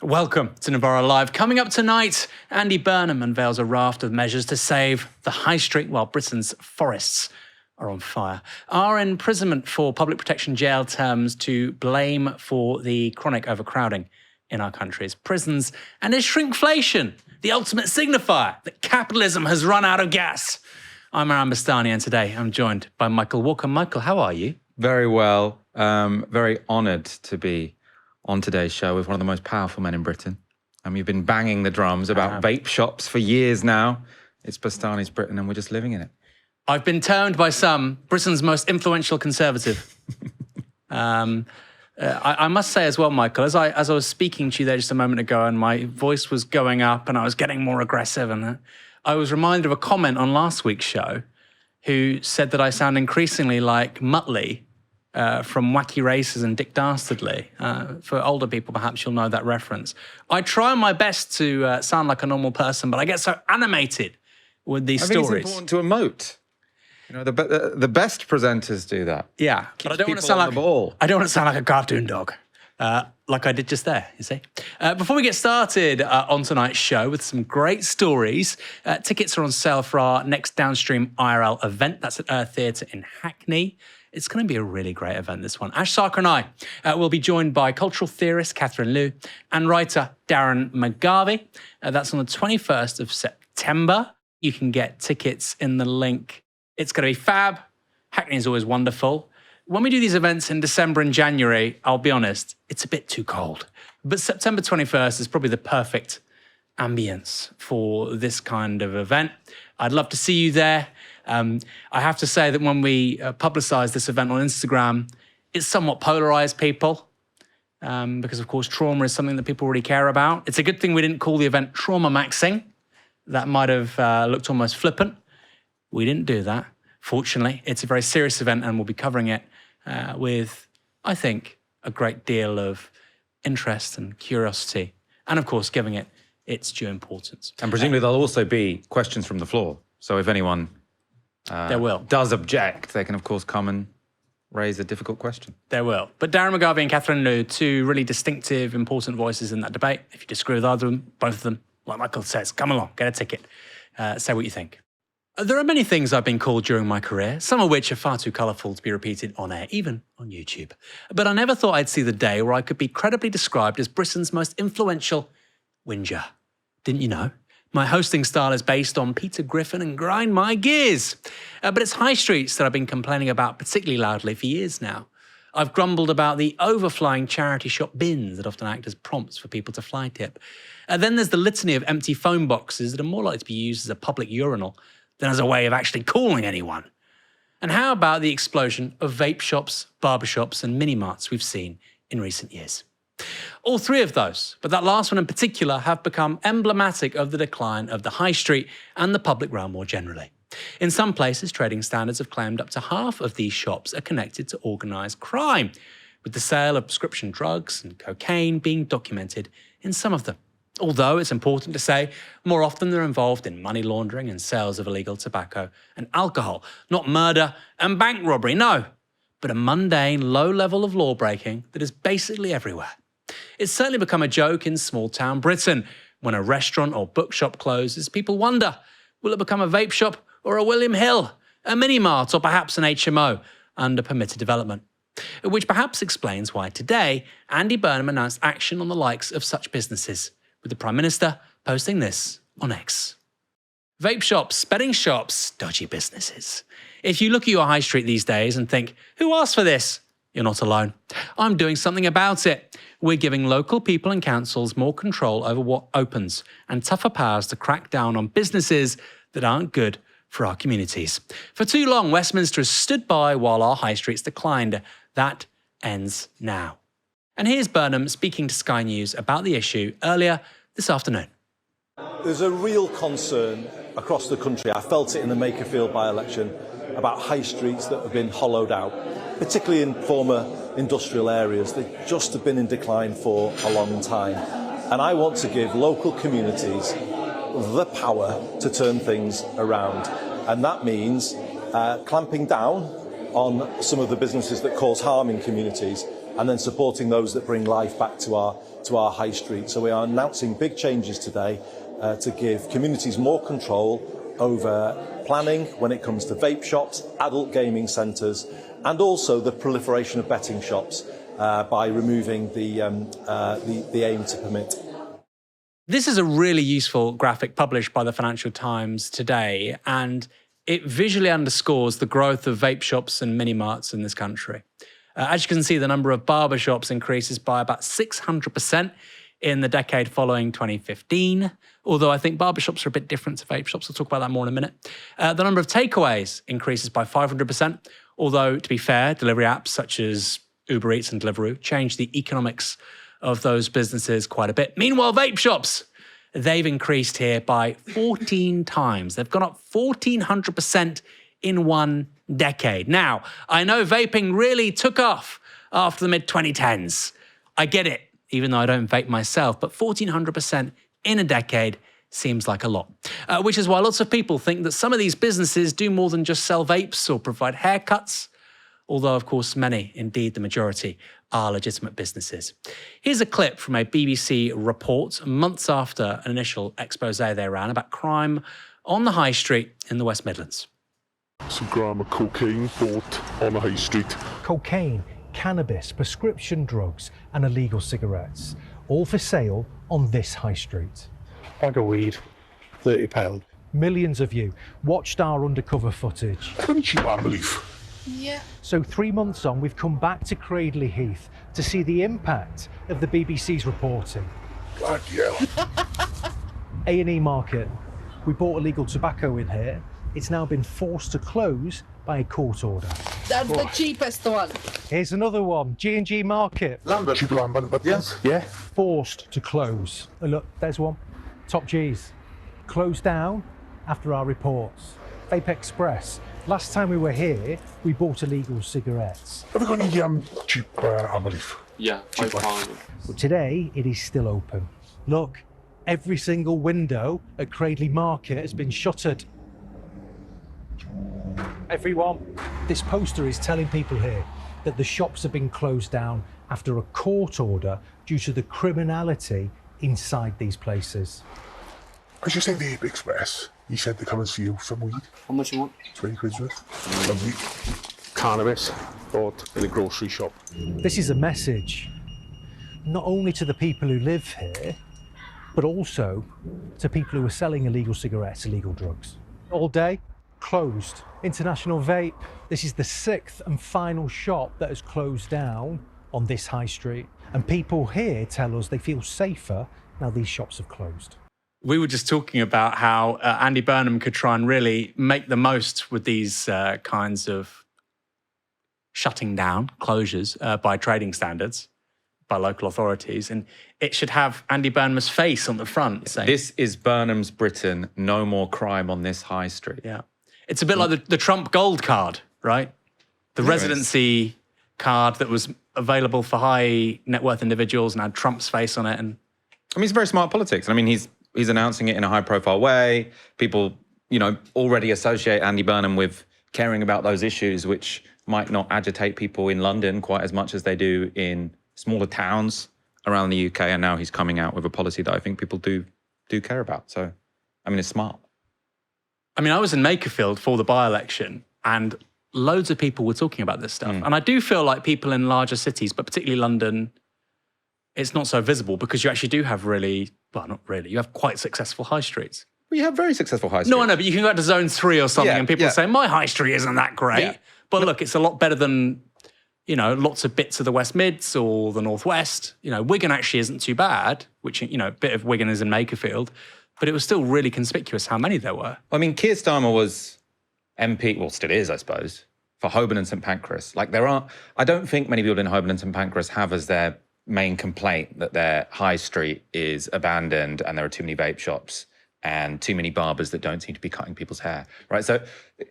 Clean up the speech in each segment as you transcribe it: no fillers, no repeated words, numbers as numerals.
Welcome to Novara Live. Coming up tonight, Andy Burnham unveils a raft of measures to save the high street while Britain's forests are on fire. Are imprisonment for public protection jail terms to blame for the chronic overcrowding in our country's prisons? And is shrinkflation the ultimate signifier that capitalism has run out of gas? I'm Bastani, and today I'm joined by Michael Walker. Michael, how are you? Very well. Very honoured to be on today's show with one of the most powerful men in Britain. And we've been banging the drums about vape shops for years now. It's Bastani's Britain and we're just living in it. I've been termed by some Britain's most influential conservative. I must say as well, Michael, as I was speaking to you there just a moment ago and my voice was going up and I was getting more aggressive, and I was reminded of a comment on last week's show who said that I sound increasingly like Muttley from Wacky Races and Dick Dastardly. For older people, perhaps you'll know that reference. I try my best to sound like a normal person, but I get so animated with these stories. I think it's important to emote. You know, the best presenters do that. Yeah, but I don't want to sound like I don't want to sound like a cartoon dog, like I did just there. You see. Before we get started on tonight's show with some great stories, tickets are on sale for our next Downstream IRL event. That's at Earth Theatre in Hackney. It's going to be a really great event, this one. Ash Sarkar and I will be joined by cultural theorist Catherine Liu and writer Darren McGarvey. That's on the 21st of September. You can get tickets in the link. It's going to be fab. Hackney is always wonderful. When we do these events in December and January, I'll be honest, it's a bit too cold. But September 21st is probably the perfect ambience for this kind of event. I'd love to see you there. I have to say that when we publicise this event on Instagram, it's somewhat polarised people because, of course, trauma is something that people really care about. It's a good thing we didn't call the event Trauma Maxing. That might have looked almost flippant. We didn't do that. Fortunately, it's a very serious event and we'll be covering it with, I think, a great deal of interest and curiosity and, of course, giving it its due importance. And presumably there'll also be questions from the floor. So if anyone does object, they can, of course, come and raise a difficult question. There will. But Darren McGarvey and Catherine Liu, two really distinctive, important voices in that debate. If you disagree with either of them, both of them, like Michael says, come along, get a ticket, say what you think. There are many things I've been called during my career, some of which are far too colourful to be repeated on air, even on YouTube. But I never thought I'd see the day where I could be credibly described as Britain's most influential whinger. Didn't you know? My hosting style is based on Peter Griffin and grind my gears. But it's high streets that I've been complaining about particularly loudly for years now. I've grumbled about the overflying charity shop bins that often act as prompts for people to fly tip. Then there's the litany of empty phone boxes that are more likely to be used as a public urinal than as a way of actually calling anyone. And how about the explosion of vape shops, barbershops and mini-marts we've seen in recent years? All three of those, but that last one in particular, have become emblematic of the decline of the high street and the public realm more generally. In some places, trading standards have claimed up to half of these shops are connected to organised crime, with the sale of prescription drugs and cocaine being documented in some of them. Although it's important to say, more often they're involved in money laundering and sales of illegal tobacco and alcohol, not murder and bank robbery, no, but a mundane, low level of law breaking that is basically everywhere. It's certainly become a joke in small-town Britain. When a restaurant or bookshop closes, people wonder, will it become a vape shop or a William Hill, a mini-mart or perhaps an HMO under permitted development? Which perhaps explains why today Andy Burnham announced action on the likes of such businesses, with the Prime Minister posting this on X. Vape shops, betting shops, dodgy businesses. If you look at your high street these days and think, who asked for this? You're not alone. I'm doing something about it. We're giving local people and councils more control over what opens and tougher powers to crack down on businesses that aren't good for our communities. For too long, Westminster has stood by while our high streets declined. That ends now. And here's Burnham speaking to Sky News about the issue earlier this afternoon. There's a real concern across the country. I felt it in the Makerfield by-election about high streets that have been hollowed out, particularly in former industrial areas. They just have been in decline for a long time. And I want to give local communities the power to turn things around. And that means clamping down on some of the businesses that cause harm in communities, and then supporting those that bring life back to our high street. So we are announcing big changes today to give communities more control over planning when it comes to vape shops, adult gaming centres, and also the proliferation of betting shops by removing the aim to permit. This is a really useful graphic published by the Financial Times today, and it visually underscores the growth of vape shops and mini-marts in this country. As you can see, the number of barber shops increases by about 600% in the decade following 2015, although I think barber shops are a bit different to vape shops. I'll talk about that more in a minute. The number of takeaways increases by 500%, although, to be fair, delivery apps such as Uber Eats and Deliveroo change the economics of those businesses quite a bit. Meanwhile, vape shops, they've increased here by 14 times. They've gone up 1,400% in one decade. Now, I know vaping really took off after the mid-2010s. I get it, even though I don't vape myself, but 1,400% in a decade seems like a lot. Which is why lots of people think that some of these businesses do more than just sell vapes or provide haircuts, although, of course, many, indeed the majority, are legitimate businesses. Here's a clip from a BBC report months after an initial expose they ran about crime on the high street in the West Midlands. Some gram of cocaine bought on the high street. Cocaine, cannabis, prescription drugs and illegal cigarettes, all for sale on this high street. Bag of weed, £30. Millions of you watched our undercover footage. Couldn't you believe? Yeah. So 3 months on, we've come back to Cradley Heath to see the impact of the BBC's reporting. God, yeah. A&E Market. We bought illegal tobacco in here. It's now been forced to close by a court order. That's the cheapest one. Here's another one, G&G Market. Lambert. Cheap Lambert, but yes. Yeah. Forced to close. Oh, look, there's one. Top G's. Closed down after our reports. Vape Express. Last time we were here, we bought illegal cigarettes. Have we got any cheap, I believe? Yeah, £5. But today, it is still open. Look, every single window at Cradley Market has been shuttered. Everyone, this poster is telling people here that the shops have been closed down after a court order due to the criminality inside these places. I just think the Ape Express, he said to come and see you some weed. How much you want? 20 quid's worth. Lovely. Cannabis bought in a grocery shop. This is a message, not only to the people who live here, but also to people who are selling illegal cigarettes, illegal drugs. All day, closed. International Vape. This is the 6th and final shop that has closed down on this high street. And people here tell us they feel safer now these shops have closed. We were just talking about how Andy Burnham could try and really make the most with these kinds of shutting down, closures by trading standards, by local authorities. And it should have Andy Burnham's face on the front saying, This is Burnham's Britain, no more crime on this high street. yeah. It's a bit like the Trump Gold card, right? The residency card that was available for high net worth individuals and had Trump's face on it. And I mean, it's very smart politics. I mean, he's announcing it in a high-profile way. People, already associate Andy Burnham with caring about those issues, which might not agitate people in London quite as much as they do in smaller towns around the UK. And now he's coming out with a policy that I think people do care about. So, I mean, it's smart. I mean, I was in Makerfield for the by-election and loads of people were talking about this stuff. And I do feel like people in larger cities, but particularly London, it's not so visible because you actually do have not really, you have quite successful high streets. Well, you have very successful high streets. No, I know, but you can go to Zone 3 or something and people say, my high street isn't that great. Yeah. But look, it's a lot better than, lots of bits of the West Mids or the Northwest. Wigan actually isn't too bad, which, a bit of Wigan is in Makerfield. But it was still really conspicuous how many there were. I mean, Keir Starmer was MP, well, still is, I suppose, for Holborn and St Pancras. I don't think many people in Holborn and St Pancras have as their main complaint that their high street is abandoned and there are too many vape shops and too many barbers that don't seem to be cutting people's hair, right? So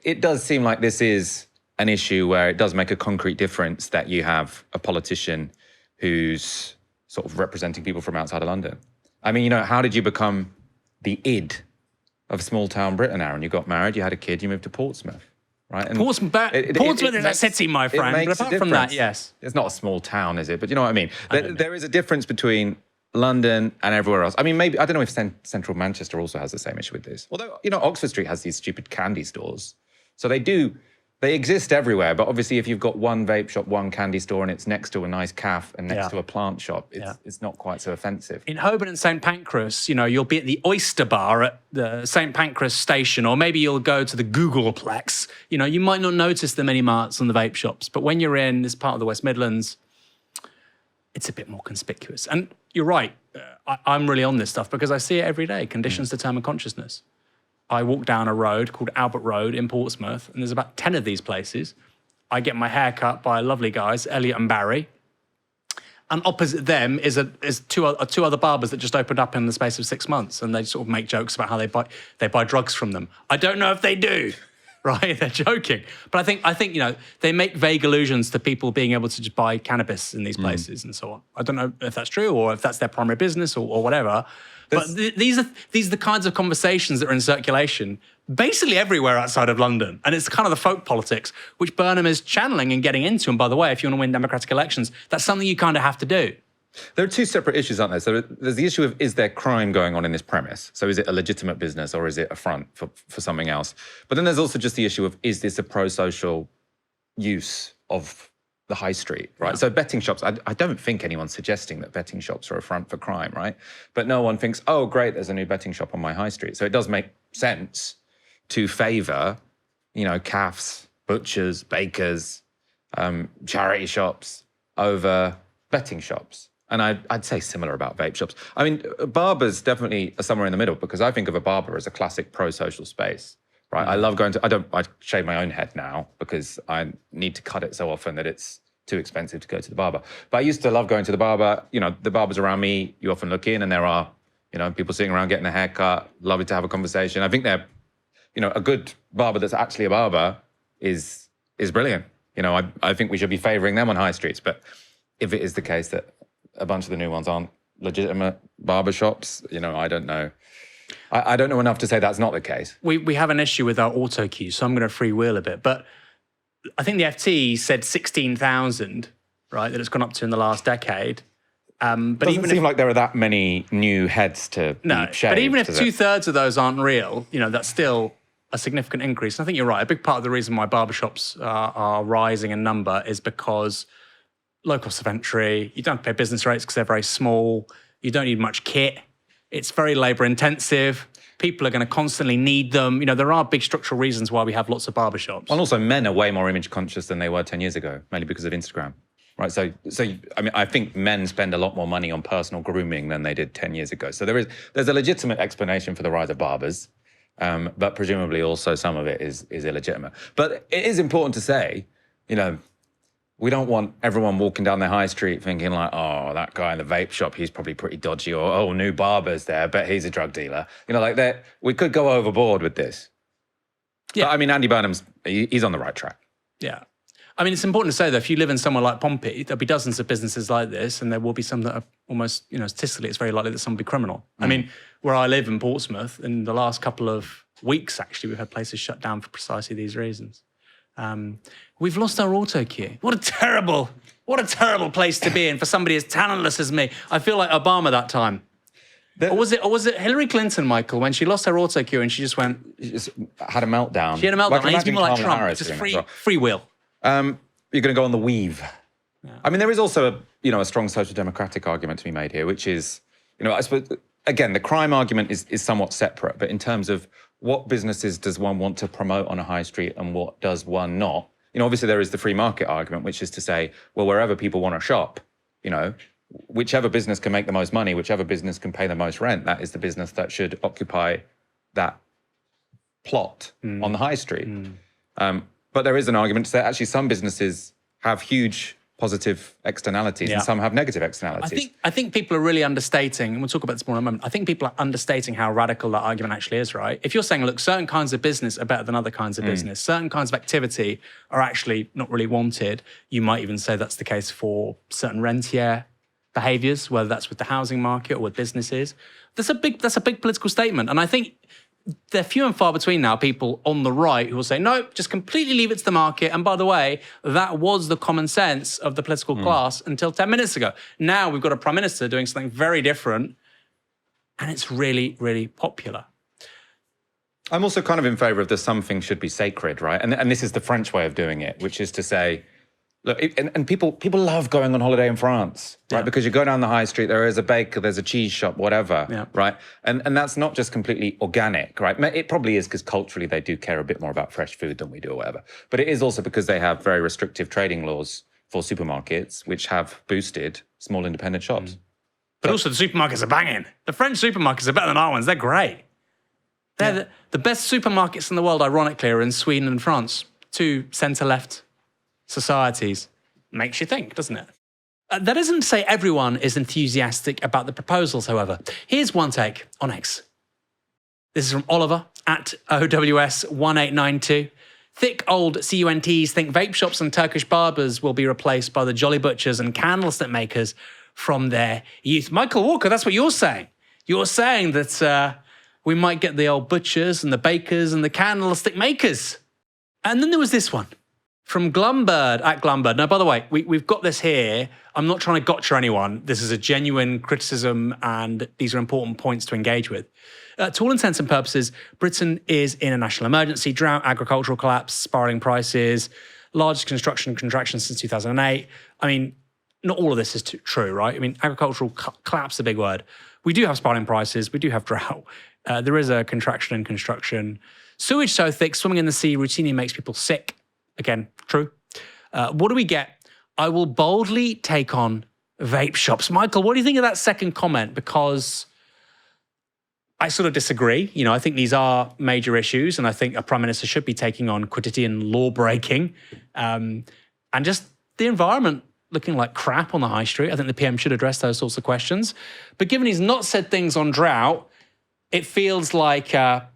it does seem like this is an issue where it does make a concrete difference that you have a politician who's sort of representing people from outside of London. I mean, how did you become the id of small town Britain, Aaron? You got married, you had a kid, you moved to Portsmouth, right? And Portsmouth is a city, my friend. But apart from that, yes. It's not a small town, is it? But you know what I mean? There is a difference between London and everywhere else. I mean, maybe, I don't know if central Manchester also has the same issue with this. Although, you know, Oxford Street has these stupid candy stores. So they exist everywhere. But obviously, if you've got one vape shop, one candy store, and it's next to a nice cafe and next to a plant shop, it's not quite so offensive. In Holborn and St Pancras, you know, you'll be at the Oyster Bar at the St Pancras station, or maybe you'll go to the Googleplex. You know, you might not notice the mini marts and the vape shops. But when you're in this part of the West Midlands, it's a bit more conspicuous. And you're right. I'm really on this stuff because I see it every day. Conditions determine consciousness. I walk down a road called Albert Road in Portsmouth, and there's about 10 of these places. I get my hair cut by lovely guys, Elliot and Barry. And opposite them is two other barbers that just opened up in the space of 6 months, and they sort of make jokes about how they buy drugs from them. I don't know if they do. Right, they're joking, but I think you know, they make vague allusions to people being able to just buy cannabis in these places and so on. I don't know if that's true or if that's their primary business or whatever. But these are the kinds of conversations that are in circulation basically everywhere outside of London, and it's kind of the folk politics which Burnham is channeling and getting into. And by the way, if you want to win democratic elections, that's something you kind of have to do. There are two separate issues, aren't there? So there's the issue of, is there crime going on in this premise? So is it a legitimate business or is it a front for something else? But then there's also just the issue of, is this a pro-social use of the high street, right? Yeah. So betting shops, I don't think anyone's suggesting that betting shops are a front for crime, right? But no one thinks, oh, great, there's a new betting shop on my high street. So it does make sense to favour, you know, cafes, butchers, bakers, charity shops over betting shops. And I'd say similar about vape shops. I mean, barbers definitely are somewhere in the middle, because I think of a barber as a classic pro-social space, right? I love going to, I shave my own head now because I need to cut it so often that it's too expensive to go to the barber. But I used to love going to the barber. You know, the barbers around me, you often look in and there are, you know, people sitting around getting a haircut, lovely to have a conversation. I think they're, you know, a good barber that's actually a barber is brilliant. You know, I think we should be favouring them on high streets. But if it is the case that a bunch of the new ones aren't legitimate barber shops, you know, I don't know. I don't know enough to say that's not the case. We have an issue with our auto cue, so I'm going to freewheel a bit. But I think the FT said 16,000, right, that it's gone up to in the last decade. But doesn't seem like there are that many new heads to be shaved. But even if 2/3 of those aren't real, you know, that's still a significant increase. And I think you're right. A big part of the reason why barbershops are rising in number is because low cost of entry, you don't have to pay business rates because they're very small, you don't need much kit, it's very labour intensive, people are going to constantly need them. You know, there are big structural reasons why we have lots of barbershops. And also men are way more image conscious than they were 10 years ago, mainly because of Instagram, right? So I mean, I think men spend a lot more money on personal grooming than they did 10 years ago. So there's a legitimate explanation for the rise of barbers, but presumably also some of it is illegitimate. But it is important to say, you know, we don't want everyone walking down the high street thinking like, oh, that guy in the vape shop, he's probably pretty dodgy, or, oh, new barber's there, bet he's a drug dealer. You know, like that, we could go overboard with this. Yeah. But I mean, Andy Burnham's, he's on the right track. Yeah. I mean, it's important to say that if you live in somewhere like Pompey, there'll be dozens of businesses like this, and there will be some that are almost, you know, statistically, it's very likely that some will be criminal. I mean, where I live in Portsmouth, in the last couple of weeks, actually, we've had places shut down for precisely these reasons. We've lost our auto cue. What a terrible place to be in for somebody as talentless as me. I feel like Obama that time. Or was it Hillary Clinton, Michael, when she lost her auto cue and she just went... She just had a meltdown. She had a meltdown. I need to be more like Trump, just free will. You're going to go on the weave. Yeah. I mean, there is also a strong social democratic argument to be made here, which is, you know, I suppose, again, the crime argument is somewhat separate, but in terms of what businesses does one want to promote on a high street and what does one not? You know, obviously there is the free market argument, which is to say, well, wherever people want to shop, you know, whichever business can make the most money, whichever business can pay the most rent, that is the business that should occupy that plot on the high street. But there is an argument to say actually some businesses have huge positive externalities and some have negative externalities. I think people are really understating, and we'll talk about this more in a moment, I think people are understating how radical that argument actually is, right? If you're saying, look, certain kinds of business are better than other kinds of business, certain kinds of activity are actually not really wanted, you might even say that's the case for certain rentier behaviours, whether that's with the housing market or with businesses. That's a big political statement. And I think they're few and far between now, people on the right who will say, no, just completely leave it to the market. And by the way, that was the common sense of the political class until 10 minutes ago. Now we've got a prime minister doing something very different, and it's really, really popular. I'm also kind of in favour of the some things should be sacred, right? And this is the French way of doing it, which is to say, look, and people love going on holiday in France, right? Yeah. Because you go down the high street, there is a baker, there's a cheese shop, whatever, Yeah. right? And that's not just completely organic, right? It probably is because culturally they do care a bit more about fresh food than we do or whatever. But it is also because they have very restrictive trading laws for supermarkets, which have boosted small independent shops. But also the supermarkets are banging. The French supermarkets are better than our ones. They're great. They're the best supermarkets in the world, ironically, are in Sweden and France. Two centre-left societies. Makes you think, doesn't it? That isn't to say everyone is enthusiastic about the proposals, however. Here's one take on X. This is from Oliver at OWS1892. Thick old CUNTs think vape shops and Turkish barbers will be replaced by the jolly butchers and candlestick makers from their youth. Michael Walker, that's what you're saying. You're saying that we might get the old butchers and the bakers and the candlestick makers. And then there was this one from Glumbird at Glumbird. Now, by the way, we've got this here. I'm not trying to gotcha anyone. This is a genuine criticism, and these are important points to engage with. To all intents and purposes, Britain is in a national emergency, drought, agricultural collapse, spiralling prices, largest construction contraction since 2008. I mean, not all of this is true, right? I mean, agricultural collapse is a big word. We do have spiralling prices. We do have drought. There is a contraction in construction. Sewage so thick, swimming in the sea routinely makes people sick. Again, true. What do we get? I will boldly take on vape shops. Michael, what do you think of that second comment? Because I sort of disagree. You know, I think these are major issues, and I think a prime minister should be taking on quotidian law breaking, and just the environment looking like crap on the high street. I think the PM should address those sorts of questions. But given he's not said things on drought, it feels like a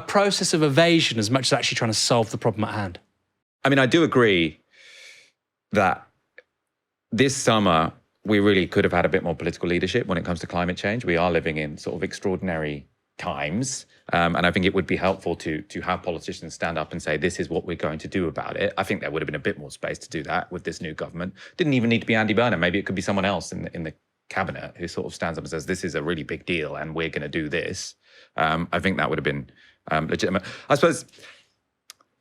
process of evasion as much as actually trying to solve the problem at hand. I mean, I do agree that this summer we really could have had a bit more political leadership when it comes to climate change. We are living in sort of extraordinary times. And I think it would be helpful to have politicians stand up and say, this is what we're going to do about it. I think there would have been a bit more space to do that with this new government. Didn't even need to be Andy Burnham. Maybe it could be someone else in the cabinet who sort of stands up and says, this is a really big deal and we're going to do this. I think that would have been legitimate. I suppose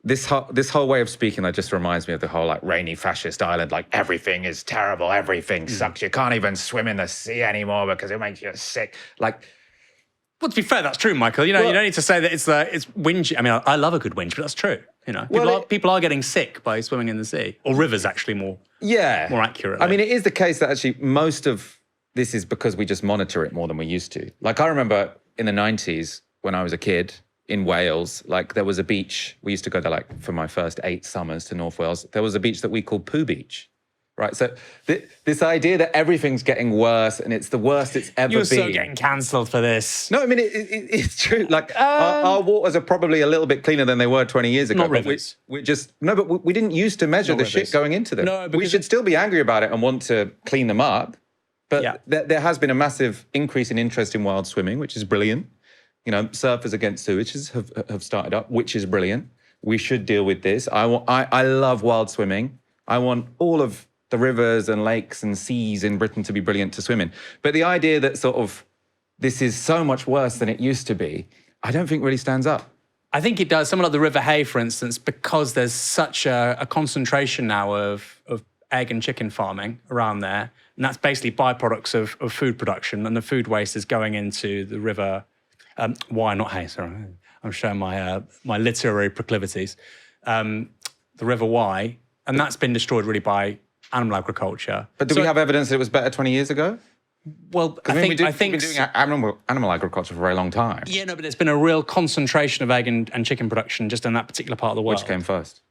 this whole way of speaking, that just reminds me of the whole like rainy fascist island, like everything is terrible, everything sucks. You can't even swim in the sea anymore because it makes you sick. Like, well, to be fair, that's true, Michael. You know, you don't need to say that it's whinge. I mean, I love a good whinge, but that's true. You know, people are getting sick by swimming in the sea, or rivers, actually, more accurately. I mean, it is the case that actually most of this is because we just monitor it more than we used to. Like, I remember in the 90s when I was a kid in Wales, like there was a beach. We used to go there like for my first 8 summers to North Wales. There was a beach that we called Poo Beach. Right, so this idea that everything's getting worse and it's the worst it's ever been. You're so getting cancelled for this. No, I mean, it's true. Like, our waters are probably a little bit cleaner than they were 20 years ago. Not rivers. But we didn't used to measure the shit going into them. No, we should still be angry about it and want to clean them up. But there has been a massive increase in interest in wild swimming, which is brilliant. You know, surfers against sewages have started up, which is brilliant. We should deal with this. I love wild swimming. I want all of the rivers and lakes and seas in Britain to be brilliant to swim in. But the idea that sort of this is so much worse than it used to be, I don't think really stands up. I think it does. Something like the River Hay, for instance, because there's such a concentration now of egg and chicken farming around there, and that's basically byproducts of food production, and the food waste is going into the river. Wye, not Hay, sorry. I'm showing my literary proclivities. The River Wye, and that's been destroyed really by animal agriculture. But do we have evidence that it was better 20 years ago? Well, I think we've been doing animal agriculture for a very long time. Yeah, no, but there's been a real concentration of egg and chicken production just in that particular part of the world. Which came first?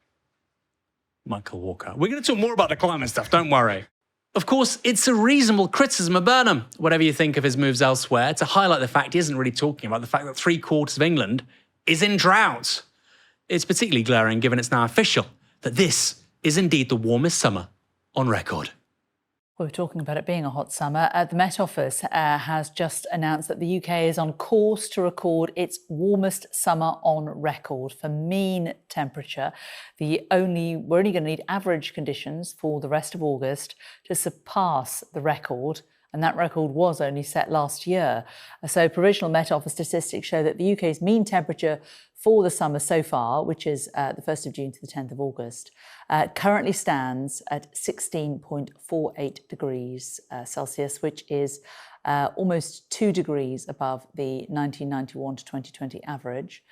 Michael Walker. We're going to talk more about the climate stuff, don't worry. Of course, it's a reasonable criticism of Burnham, whatever you think of his moves elsewhere, to highlight the fact he isn't really talking about the fact that 3/4 of England is in drought. It's particularly glaring given it's now official that this is indeed the warmest summer on record. We were talking about it being a hot summer. The Met Office has just announced that the UK is on course to record its warmest summer on record for mean temperature. We're only going to need average conditions for the rest of August to surpass the record. And that record was only set last year. So provisional Met Office statistics show that the UK's mean temperature for the summer so far, which is the 1st of June to the 10th of August, currently stands at 16.48 degrees Celsius, which is almost 2 degrees above the 1991 to 2020 average.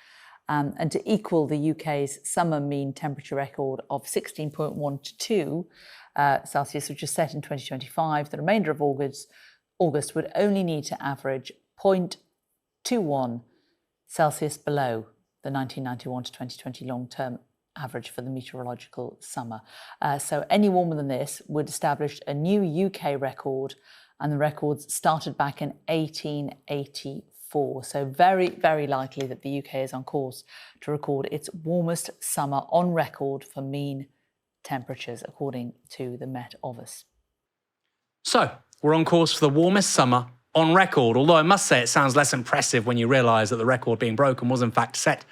And to equal the UK's summer mean temperature record of 16.12 Celsius, which was set in 2025, the remainder of August would only need to average 0.21 Celsius below the 1991 to 2020 long-term average for the meteorological summer. So any warmer than this would establish a new UK record, and the records started back in 1884. So very, very likely that the UK is on course to record its warmest summer on record for mean temperatures, according to the Met Office. So we're on course for the warmest summer on record, although I must say it sounds less impressive when you realise that the record being broken was in fact set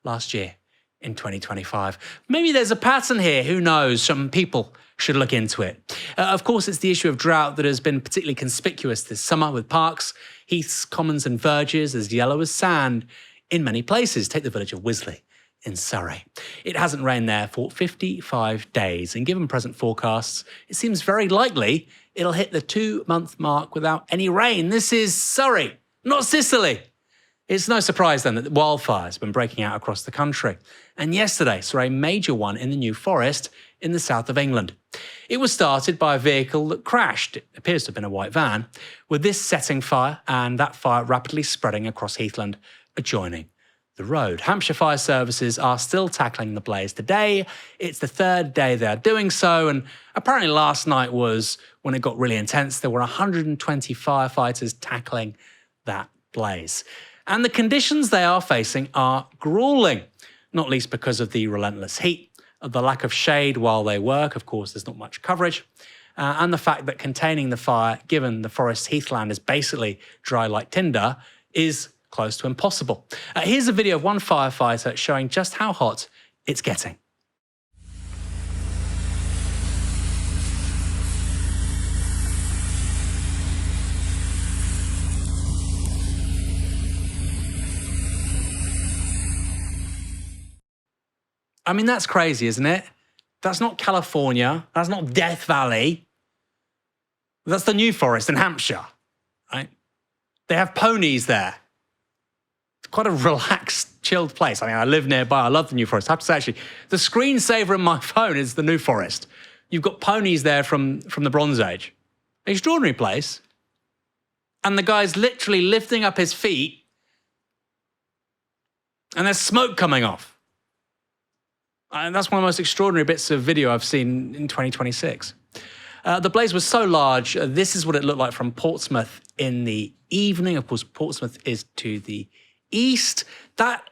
last year in 2025. Maybe there's a pattern here, who knows? Some people should look into it. Of course, it's the issue of drought that has been particularly conspicuous this summer, with parks, heaths, commons and verges as yellow as sand in many places. Take the village of Wisley in Surrey. It hasn't rained there for 55 days, and given present forecasts, it seems very likely it'll hit the 2-month mark without any rain. This is Surrey, not Sicily. It's no surprise then that wildfires have been breaking out across the country. And yesterday saw a major one in the New Forest in the south of England. It was started by a vehicle that crashed. It appears to have been a white van, with this setting fire and that fire rapidly spreading across heathland adjoining the road. Hampshire Fire Services are still tackling the blaze today. It's the 3rd day they are doing so, and apparently last night was when it got really intense. There were 120 firefighters tackling that blaze. And the conditions they are facing are grueling, not least because of the relentless heat, the lack of shade while they work. Of course, there's not much coverage, and the fact that containing the fire, given the forest heathland is basically dry like tinder, is close to impossible. Here's a video of one firefighter showing just how hot it's getting. I mean, that's crazy, isn't it? That's not California. That's not Death Valley. That's the New Forest in Hampshire, right? They have ponies there. It's quite a relaxed, chilled place. I mean, I live nearby. I love the New Forest. I have to say, actually, the screensaver in my phone is the New Forest. You've got ponies there from the Bronze Age. Extraordinary place. And the guy's literally lifting up his feet, and there's smoke coming off. And that's one of the most extraordinary bits of video I've seen in 2026. The blaze was so large, this is what it looked like from Portsmouth in the evening. Of course, Portsmouth is to the east. That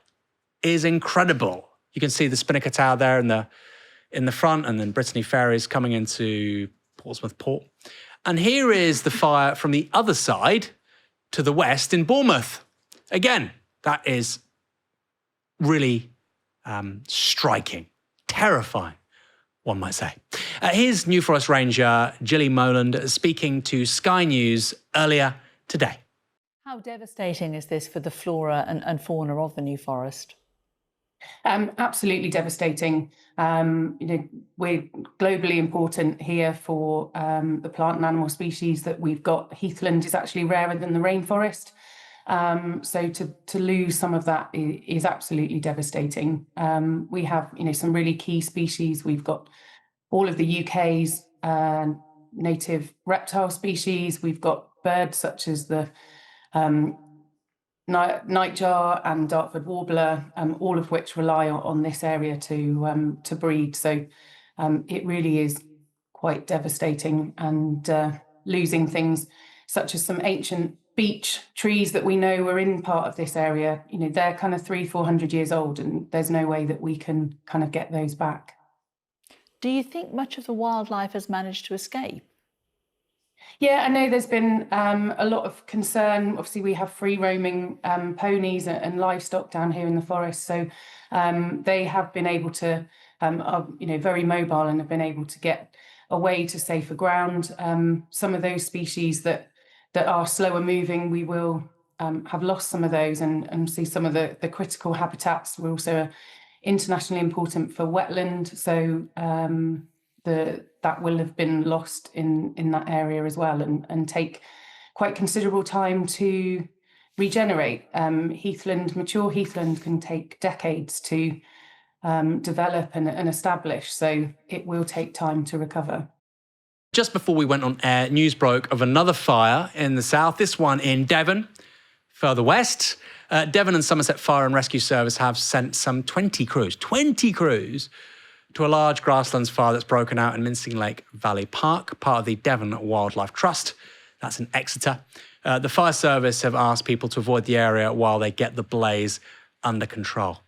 is incredible. You can see the Spinnaker Tower there in the front, and then Brittany Ferries coming into Portsmouth Port. And here is the fire from the other side to the west in Bournemouth. Again, that is really striking, terrifying, one might say. Here's New Forest Ranger Gilly Moland speaking to Sky News earlier today. How devastating is this for the flora and fauna of the New Forest? Absolutely devastating. We're globally important here for the plant and animal species that we've got. Heathland is actually rarer than the rainforest. So to lose some of that is absolutely devastating. We have, some really key species. We've got all of the UK's native reptile species. We've got birds such as the nightjar and Dartford warbler, all of which rely on this area to breed. So it really is quite devastating, and losing things such as some ancient beech trees that we know were in part of this area, they're kind of 300-400 years old, and there's no way that we can kind of get those back. Do you think much of the wildlife has managed to escape? Yeah, I know there's been a lot of concern. Obviously, we have free roaming ponies and livestock down here in the forest, so they have been able to, are very mobile and have been able to get away to safer ground. Some of those species that are slower moving, we will have lost some of those and see some of the critical habitats. We're also internationally important for wetland, so that will have been lost in that area as well, and take quite considerable time to regenerate. Mature heathland can take decades to develop and establish, so it will take time to recover. Just before we went on air, news broke of another fire in the south, this one in Devon, further west. Devon and Somerset Fire and Rescue Service have sent some 20 crews to a large grasslands fire that's broken out in Mincing Lake Valley Park, part of the Devon Wildlife Trust. That's in Exeter. The fire service have asked people to avoid the area while they get the blaze under control.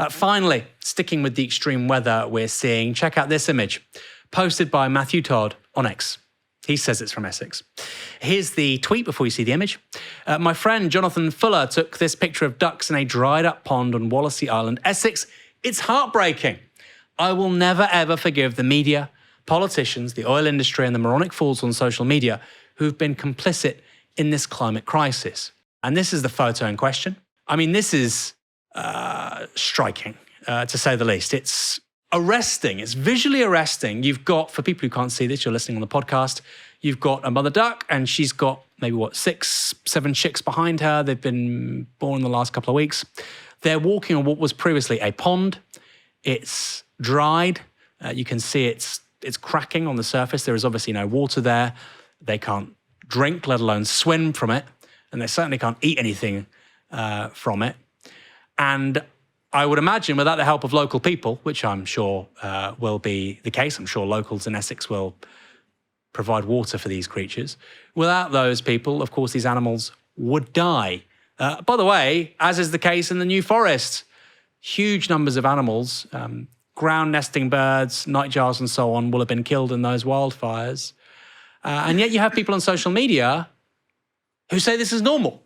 Finally, sticking with the extreme weather we're seeing, check out this image, posted by Matthew Todd on X. He says it's from Essex. Here's the tweet before you see the image. My friend Jonathan Fuller took this picture of ducks in a dried up pond on Wallasey Island, Essex. It's heartbreaking. I will never ever forgive the media, politicians, the oil industry and the moronic fools on social media who've been complicit in this climate crisis. And this is the photo in question. I mean, this is striking, to say the least. It's arresting. It's visually arresting. You've got, for people who can't see this, you're listening on the podcast, you've got a mother duck and she's got maybe, 6, 7 chicks behind her. They've been born in the last couple of weeks. They're walking on what was previously a pond. It's dried. You can see it's cracking on the surface. There is obviously no water there. They can't drink, let alone swim from it. And they certainly can't eat anything from it. And I would imagine without the help of local people, which I'm sure will be the case, I'm sure locals in Essex will provide water for these creatures. Without those people, of course, these animals would die. By the way, as is the case in the New Forest, huge numbers of animals, ground nesting birds, nightjars and so on, will have been killed in those wildfires. And yet you have people on social media who say this is normal,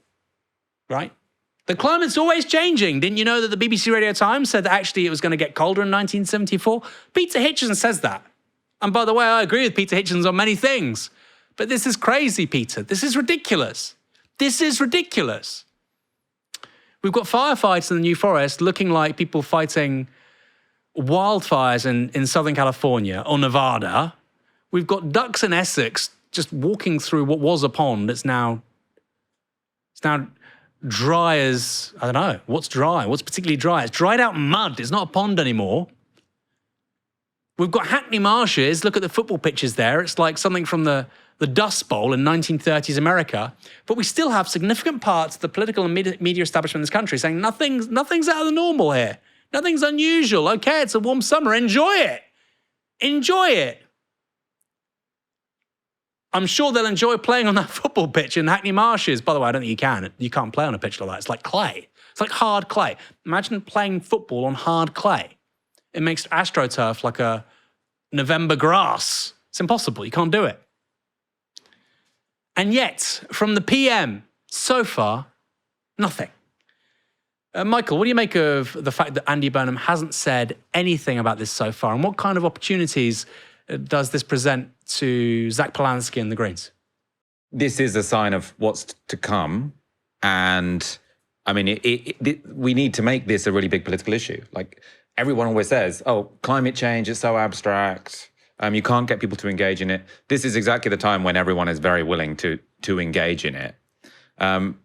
right? The climate's always changing. Didn't you know that the BBC Radio Times said that actually it was going to get colder in 1974? Peter Hitchens says that. And by the way, I agree with Peter Hitchens on many things. But this is crazy, Peter. This is ridiculous. This is ridiculous. We've got firefights in the New Forest looking like people fighting wildfires in Southern California or Nevada. We've got ducks in Essex just walking through what was a pond. It's now dry as, I don't know, what's dry? What's particularly dry? It's dried out mud. It's not a pond anymore. We've got Hackney Marshes. Look at the football pitches there. It's like something from the Dust Bowl in 1930s America. But we still have significant parts of the political and media establishment in this country saying nothing's out of the normal here. Nothing's unusual. Okay, it's a warm summer. Enjoy it. Enjoy it. I'm sure they'll enjoy playing on that football pitch in Hackney Marshes. By the way, I don't think you can. You can't play on a pitch like that. It's like clay. It's like hard clay. Imagine playing football on hard clay. It makes AstroTurf like a November grass. It's impossible. You can't do it. And yet, from the PM, so far, nothing. Michael, what do you make of the fact that Andy Burnham hasn't said anything about this so far? And what kind of opportunities does this present to Zach Polanski and the Greens? This is a sign of what's to come. And I mean, we need to make this a really big political issue. Like everyone always says, oh, climate change is so abstract. You can't get people to engage in it. This is exactly the time when everyone is very willing to engage in it. And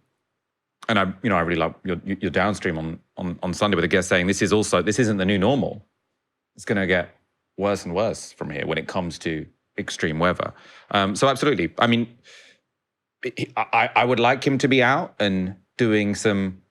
I really love your Downstream on Sunday with a guest saying this isn't the new normal. It's going to get worse and worse from here when it comes to extreme weather. So absolutely. I mean, I would like him to be out and doing some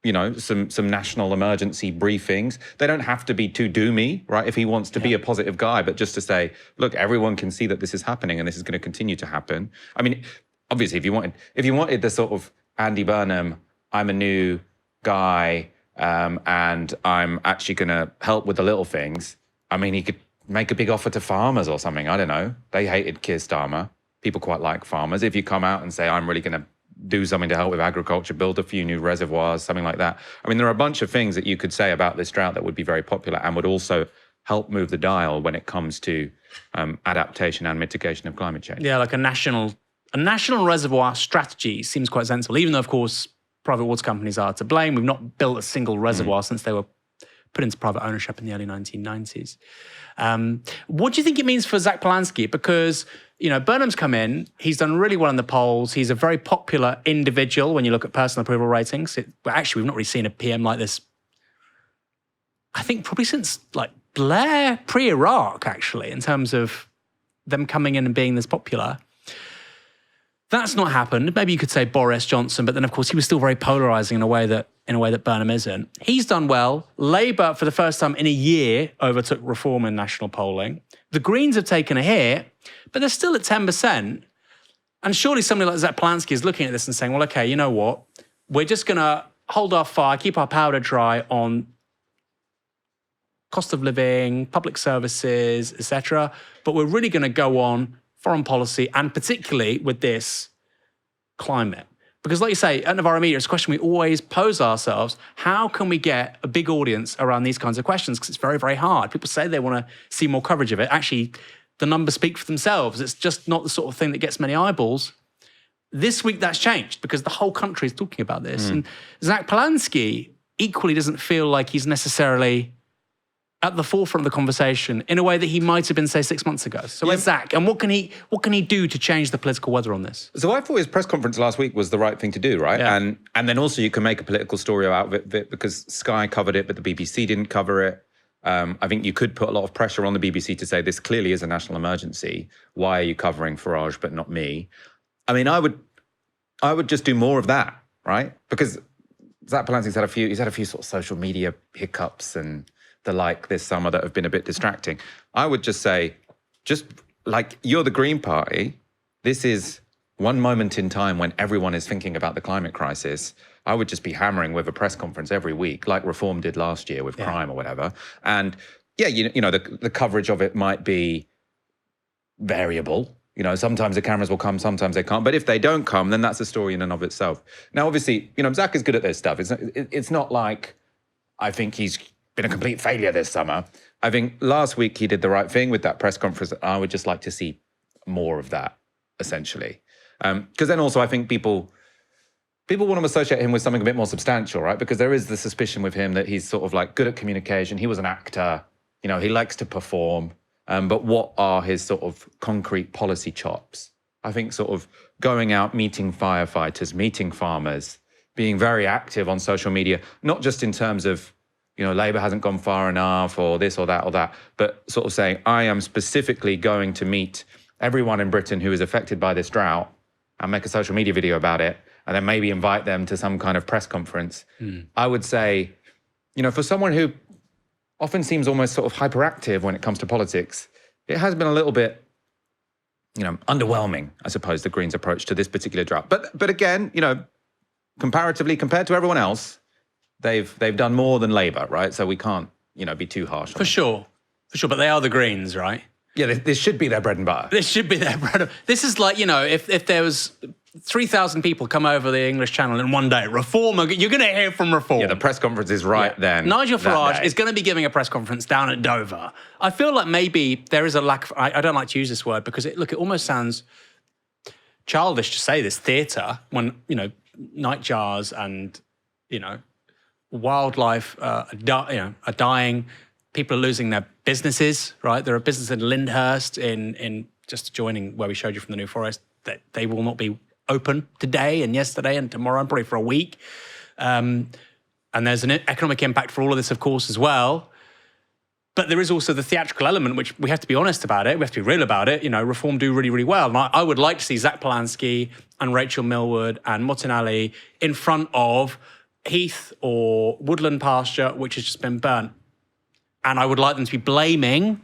national emergency briefings. They don't have to be too doomy, right? If he wants to be a positive guy, but just to say, look, everyone can see that this is happening and this is going to continue to happen. I mean, obviously, if you wanted the sort of Andy Burnham, I'm a new guy, and I'm actually going to help with the little things. I mean, he could make a big offer to farmers or something. I don't know. They hated Keir Starmer. people quite like farmers. If you come out and say, I'm really going to do something to help with agriculture, build a few new reservoirs, something like that. I mean, there are a bunch of things that you could say about this drought that would be very popular and would also help move the dial when it comes to adaptation and mitigation of climate change. Yeah, like a national reservoir strategy seems quite sensible, even though, of course, private water companies are to blame. We've not built a single reservoir since they were put into private ownership in the early 1990s. What do you think it means for Zach Polanski? Because, Burnham's come in, he's done really well in the polls. He's a very popular individual when you look at personal approval ratings. Actually, we've not really seen a PM like this, I think, probably since Blair pre-Iraq, actually, in terms of them coming in and being this popular. That's not happened. Maybe you could say Boris Johnson, but then, of course, he was still very polarising in a way that Burnham isn't. He's done well. Labour, for the first time in a year, overtook Reform in national polling. The Greens have taken a hit, but they're still at 10%. And surely somebody like Zach Polanski is looking at this and saying, well, okay, you know what? We're just going to hold our fire, keep our powder dry on cost of living, public services, etc. But we're really going to go on foreign policy, and particularly with this climate. Because like you say, at Novara Media, it's a question we always pose ourselves. How can we get a big audience around these kinds of questions? Because it's very, very hard. People say they want to see more coverage of it. Actually, the numbers speak for themselves. It's just not the sort of thing that gets many eyeballs. This week, that's changed because the whole country is talking about this. And Zach Polanski equally doesn't feel like he's necessarily at the forefront of the conversation in a way that he might have been, say, 6 months ago. So where's Zach? And what can he do to change the political weather on this? So I thought his press conference last week was the right thing to do, right? Yeah. And then also you can make a political story out of it because Sky covered it, but the BBC didn't cover it. I think you could put a lot of pressure on the BBC to say this clearly is a national emergency. Why are you covering Farage but not me? I mean, I would just do more of that, right? Because Zach Polanski's had a few sort of social media hiccups and the like this summer that have been a bit distracting. I would just say, just like you're the Green Party, this is one moment in time when everyone is thinking about the climate crisis. I would just be hammering with a press conference every week, like Reform did last year with crime or whatever. And yeah, the coverage of it might be variable. Sometimes the cameras will come, sometimes they can't. But if they don't come, then that's a story in and of itself. Now, obviously, Zach is good at this stuff. It's not like I think he's been a complete failure this summer. I think last week he did the right thing with that press conference. I would just like to see more of that, essentially. Because then also I think people want to associate him with something a bit more substantial, right? Because there is the suspicion with him that he's sort of like good at communication. He was an actor. He likes to perform. But what are his sort of concrete policy chops? I think sort of going out, meeting firefighters, meeting farmers, being very active on social media, not just in terms of Labour hasn't gone far enough or this or that, but sort of saying, I am specifically going to meet everyone in Britain who is affected by this drought and make a social media video about it, and then maybe invite them to some kind of press conference. I would say, for someone who often seems almost sort of hyperactive when it comes to politics, it has been a little bit, underwhelming, I suppose, the Greens' approach to this particular drought. But again, comparatively, compared to everyone else, they've done more than Labour, right? So we can't, be too harsh on them. For sure. But they are the Greens, right? Yeah, this should be their bread and butter. This should be their bread and butter. This is like, if there was 3,000 people come over the English Channel in one day, Reform, you're going to hear from Reform. Yeah, the press conference is then. Nigel Farage is going to be giving a press conference down at Dover. I feel like maybe there is a lack of, I don't like to use this word because it almost sounds childish to say this, theatre, when, nightjars and, wildlife are dying. People are losing their businesses, right? There are businesses in Lyndhurst, in just adjoining where we showed you from the New Forest, that they will not be open today and yesterday and tomorrow and probably for a week. And there's an economic impact for all of this, of course, as well. But there is also the theatrical element, which we have to be honest about it. We have to be real about it. Reform do really, really well. And I would like to see Zach Polanski and Rachel Millward and Motin Ali in front of heath or woodland pasture, which has just been burnt. And I would like them to be blaming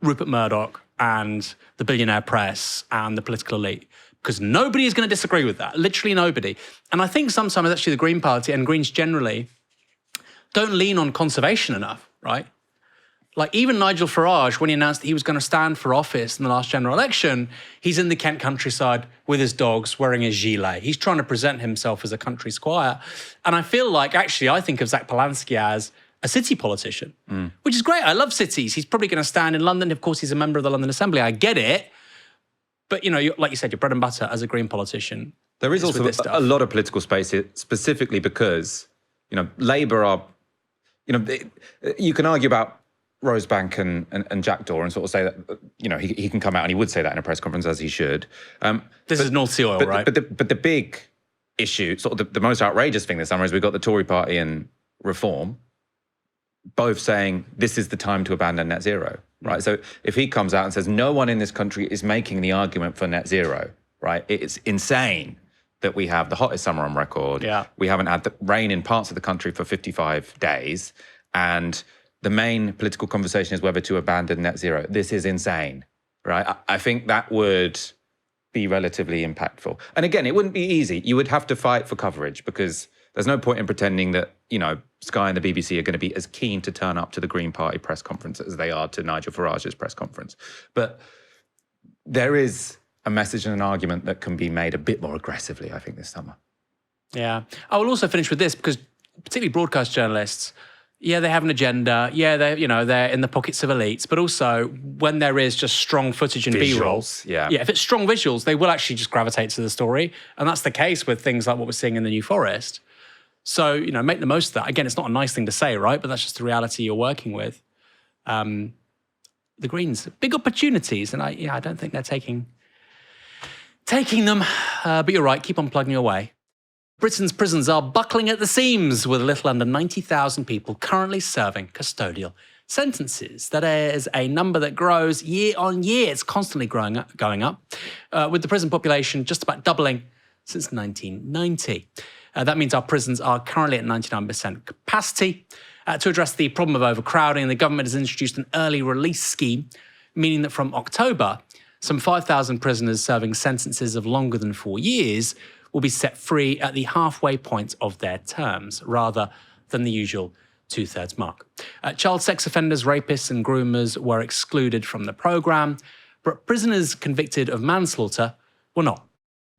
Rupert Murdoch and the billionaire press and the political elite, because nobody is going to disagree with that, literally nobody. And I think sometimes actually the Green Party and Greens generally don't lean on conservation enough, right? Like even Nigel Farage, when he announced that he was going to stand for office in the last general election, he's in the Kent countryside with his dogs, wearing a gilet. He's trying to present himself as a country squire. And I feel like, actually, I think of Zach Polanski as a city politician, which is great. I love cities. He's probably going to stand in London. Of course, he's a member of the London Assembly. I get it. But, like you said, your bread and butter as a Green politician. There is also a lot of political space here, specifically because, Labour are, you can argue about Rosebank and Jackdaw and sort of say that, he can come out and he would say that in a press conference, as he should. This is North Sea oil, right? But the big issue, sort of the most outrageous thing this summer is we've got the Tory party and Reform both saying this is the time to abandon net zero, right? So if he comes out and says no one in this country is making the argument for net zero, right? It's insane that we have the hottest summer on record. Yeah. We haven't had the rain in parts of the country for 55 days. And the main political conversation is whether to abandon net zero. This is insane, right? I think that would be relatively impactful. And again, it wouldn't be easy. You would have to fight for coverage because there's no point in pretending that, Sky and the BBC are going to be as keen to turn up to the Green Party press conference as they are to Nigel Farage's press conference. But there is a message and an argument that can be made a bit more aggressively, I think, this summer. Yeah. I will also finish with this because particularly broadcast journalists, yeah, they have an agenda. Yeah, they're in the pockets of elites. But also, when there is just strong footage and B-roll, yeah, if it's strong visuals, they will actually just gravitate to the story. And that's the case with things like what we're seeing in the New Forest. So, make the most of that. Again, it's not a nice thing to say, right? But that's just the reality you're working with. The Greens, big opportunities, and I don't think they're taking them. But you're right, keep on plugging away. Britain's prisons are buckling at the seams, with a little under 90,000 people currently serving custodial sentences. That is a number that grows year on year. It's constantly going up, with the prison population just about doubling since 1990. That means our prisons are currently at 99% capacity. To address the problem of overcrowding, the government has introduced an early release scheme, meaning that from October, some 5,000 prisoners serving sentences of longer than 4 years will be set free at the halfway point of their terms, rather than the usual 2/3 mark. Child sex offenders, rapists and groomers were excluded from the programme, but prisoners convicted of manslaughter were not.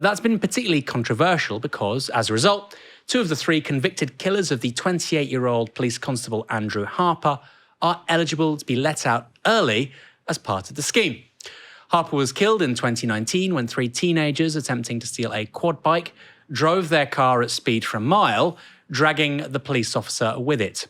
That's been particularly controversial because, as a result, 2 of the 3 convicted killers of the 28-year-old police constable Andrew Harper are eligible to be let out early as part of the scheme. Harper was killed in 2019 when 3 teenagers attempting to steal a quad bike drove their car at speed for a mile, dragging the police officer with it.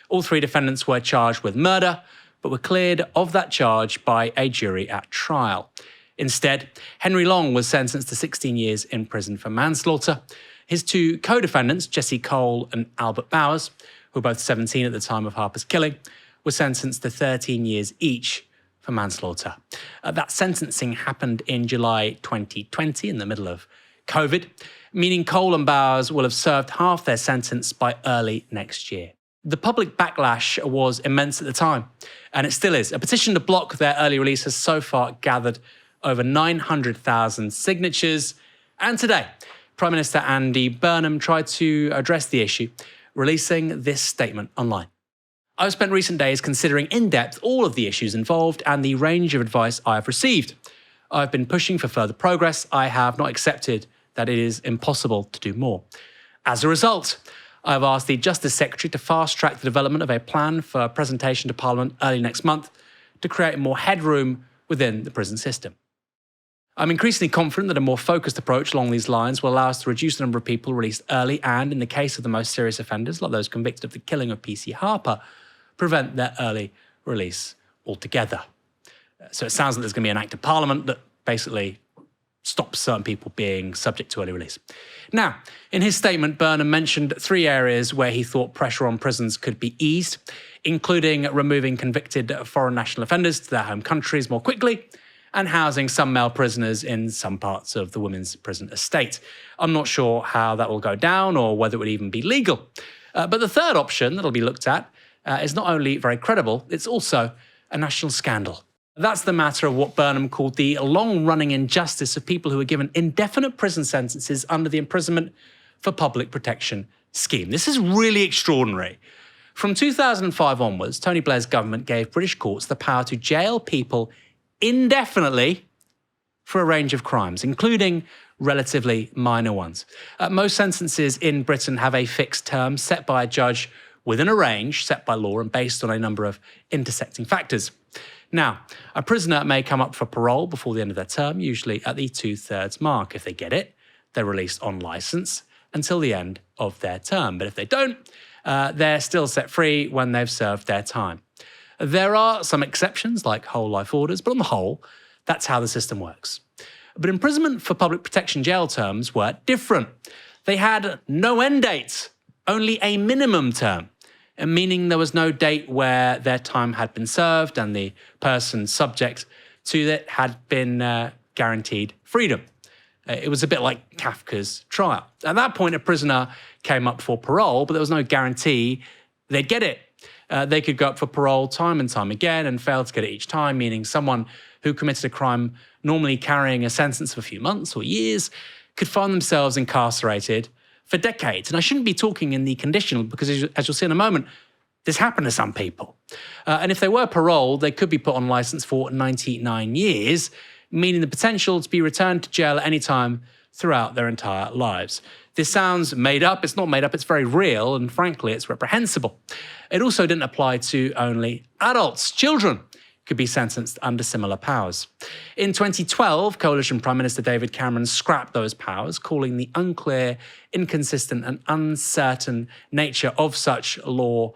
All 3 defendants were charged with murder, but were cleared of that charge by a jury at trial. Instead, Henry Long was sentenced to 16 years in prison for manslaughter. His 2 co-defendants, Jesse Cole and Albert Bowers, who were both 17 at the time of Harper's killing, were sentenced to 13 years each for manslaughter. That sentencing happened in July 2020, in the middle of COVID, meaning Cole and Bowers will have served half their sentence by early next year. The public backlash was immense at the time, and it still is. A petition to block their early release has so far gathered over 900,000 signatures. And today, Prime Minister Andy Burnham tried to address the issue, releasing this statement online. I've spent recent days considering in depth all of the issues involved and the range of advice I have received. I've been pushing for further progress. I have not accepted that it is impossible to do more. As a result, I have asked the Justice Secretary to fast-track the development of a plan for presentation to Parliament early next month to create more headroom within the prison system. I'm increasingly confident that a more focused approach along these lines will allow us to reduce the number of people released early and, in the case of the most serious offenders, like those convicted of the killing of PC Harper, prevent their early release altogether. So it sounds like there's going to be an act of Parliament that basically stops certain people being subject to early release. Now, in his statement, Burnham mentioned 3 areas where he thought pressure on prisons could be eased, including removing convicted foreign national offenders to their home countries more quickly, and housing some male prisoners in some parts of the women's prison estate. I'm not sure how that will go down or whether it would even be legal. But the third option that'll be looked at is not only very credible, it's also a national scandal. That's the matter of what Burnham called the long-running injustice of people who were given indefinite prison sentences under the Imprisonment for Public Protection scheme. This is really extraordinary. From 2005 onwards, Tony Blair's government gave British courts the power to jail people indefinitely for a range of crimes, including relatively minor ones. Most sentences in Britain have a fixed term set by a judge within a range set by law and based on a number of intersecting factors. Now, a prisoner may come up for parole before the end of their term, usually at the 2/3 mark. If they get it, they're released on licence until the end of their term. But if they don't, they're still set free when they've served their time. There are some exceptions, like whole life orders, but on the whole, that's how the system works. But imprisonment for public protection jail terms were different. They had no end date, only a minimum term, meaning there was no date where their time had been served and the person subject to it had been guaranteed freedom. It was a bit like Kafka's trial. At that point, a prisoner came up for parole, but there was no guarantee they'd get it. They could go up for parole time and time again and fail to get it each time, meaning someone who committed a crime normally carrying a sentence of a few months or years could find themselves incarcerated for decades. And I shouldn't be talking in the conditional because, as you'll see in a moment, this happened to some people. And if they were paroled, they could be put on licence for 99 years, meaning the potential to be returned to jail at any time throughout their entire lives. This sounds made up. It's not made up. It's very real. And frankly, it's reprehensible. It also didn't apply to only adults. Children could be sentenced under similar powers. In 2012, Coalition Prime Minister David Cameron scrapped those powers, calling the unclear, inconsistent and uncertain nature of such law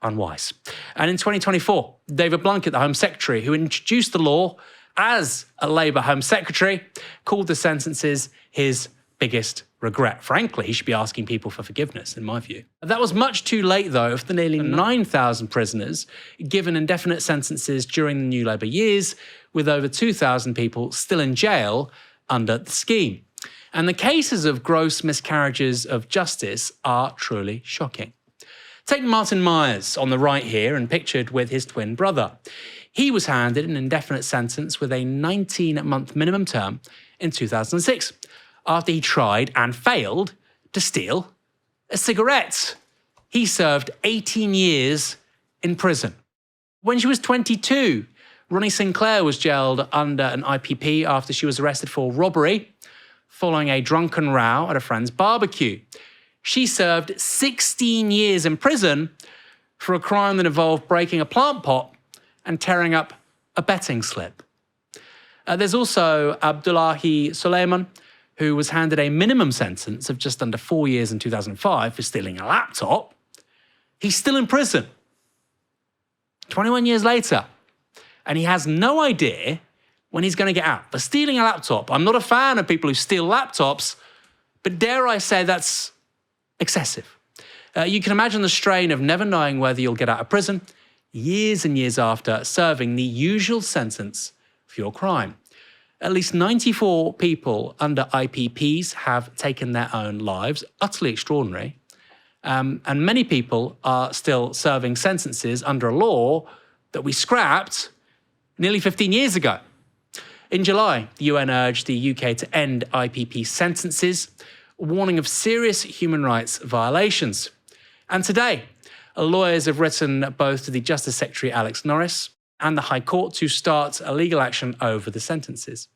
unwise. And in 2024, David Blunkett, the Home Secretary, who introduced the law as a Labour Home Secretary, called the sentences his biggest regret. Frankly, he should be asking people for forgiveness, in my view. That was much too late, though, for the nearly 9,000 prisoners given indefinite sentences during the New Labour years, with over 2,000 people still in jail under the scheme. And the cases of gross miscarriages of justice are truly shocking. Take Martin Myers on the right here and pictured with his twin brother. He was handed an indefinite sentence with a 19-month minimum term in 2006 after he tried and failed to steal a cigarette. He served 18 years in prison. When she was 22, Ronnie Sinclair was jailed under an IPP after she was arrested for robbery following a drunken row at a friend's barbecue. She served 16 years in prison for a crime that involved breaking a plant pot and tearing up a betting slip. There's also Abdullahi Suleiman, who was handed a minimum sentence of just under 4 years in 2005 for stealing a laptop. He's still in prison 21 years later, and he has no idea when he's going to get out for stealing a laptop. I'm not a fan of people who steal laptops, but dare I say that's excessive. You can imagine the strain of never knowing whether you'll get out of prison years and years after serving the usual sentence for your crime. At least 94 people under IPPs have taken their own lives, utterly extraordinary. And many people are still serving sentences under a law that we scrapped nearly 15 years ago. In July, the UN urged the UK to end IPP sentences, warning of serious human rights violations. And today, lawyers have written both to the Justice Secretary Alex Norris and the High Court to start a legal action over the sentences.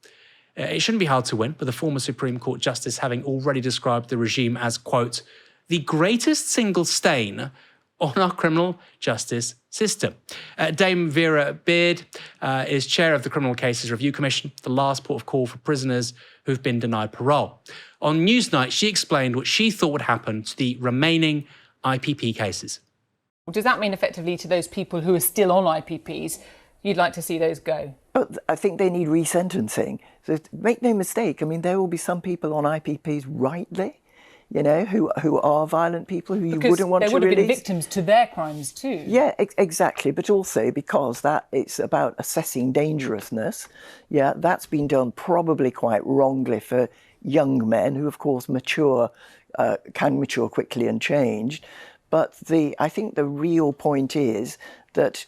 It shouldn't be hard to win, with the former Supreme Court Justice having already described the regime as, quote, the greatest single stain on our criminal justice system. Dame Vera Beard is chair of the Criminal Cases Review Commission, the last port of call for prisoners who've been denied parole. On Newsnight, she explained what she thought would happen to the remaining IPP cases. Does that mean effectively to those people who are still on IPPs, you'd like to see those go? But I think they need resentencing. So make no mistake, I mean, there will be some people on IPPs rightly, you know, who are violent people who you wouldn't want to release. They would have been victims to their crimes too. Yeah, exactly. But also because that it's about assessing dangerousness. Yeah, that's been done probably quite wrongly for young men who, of course, can mature quickly and change. But I think the real point is that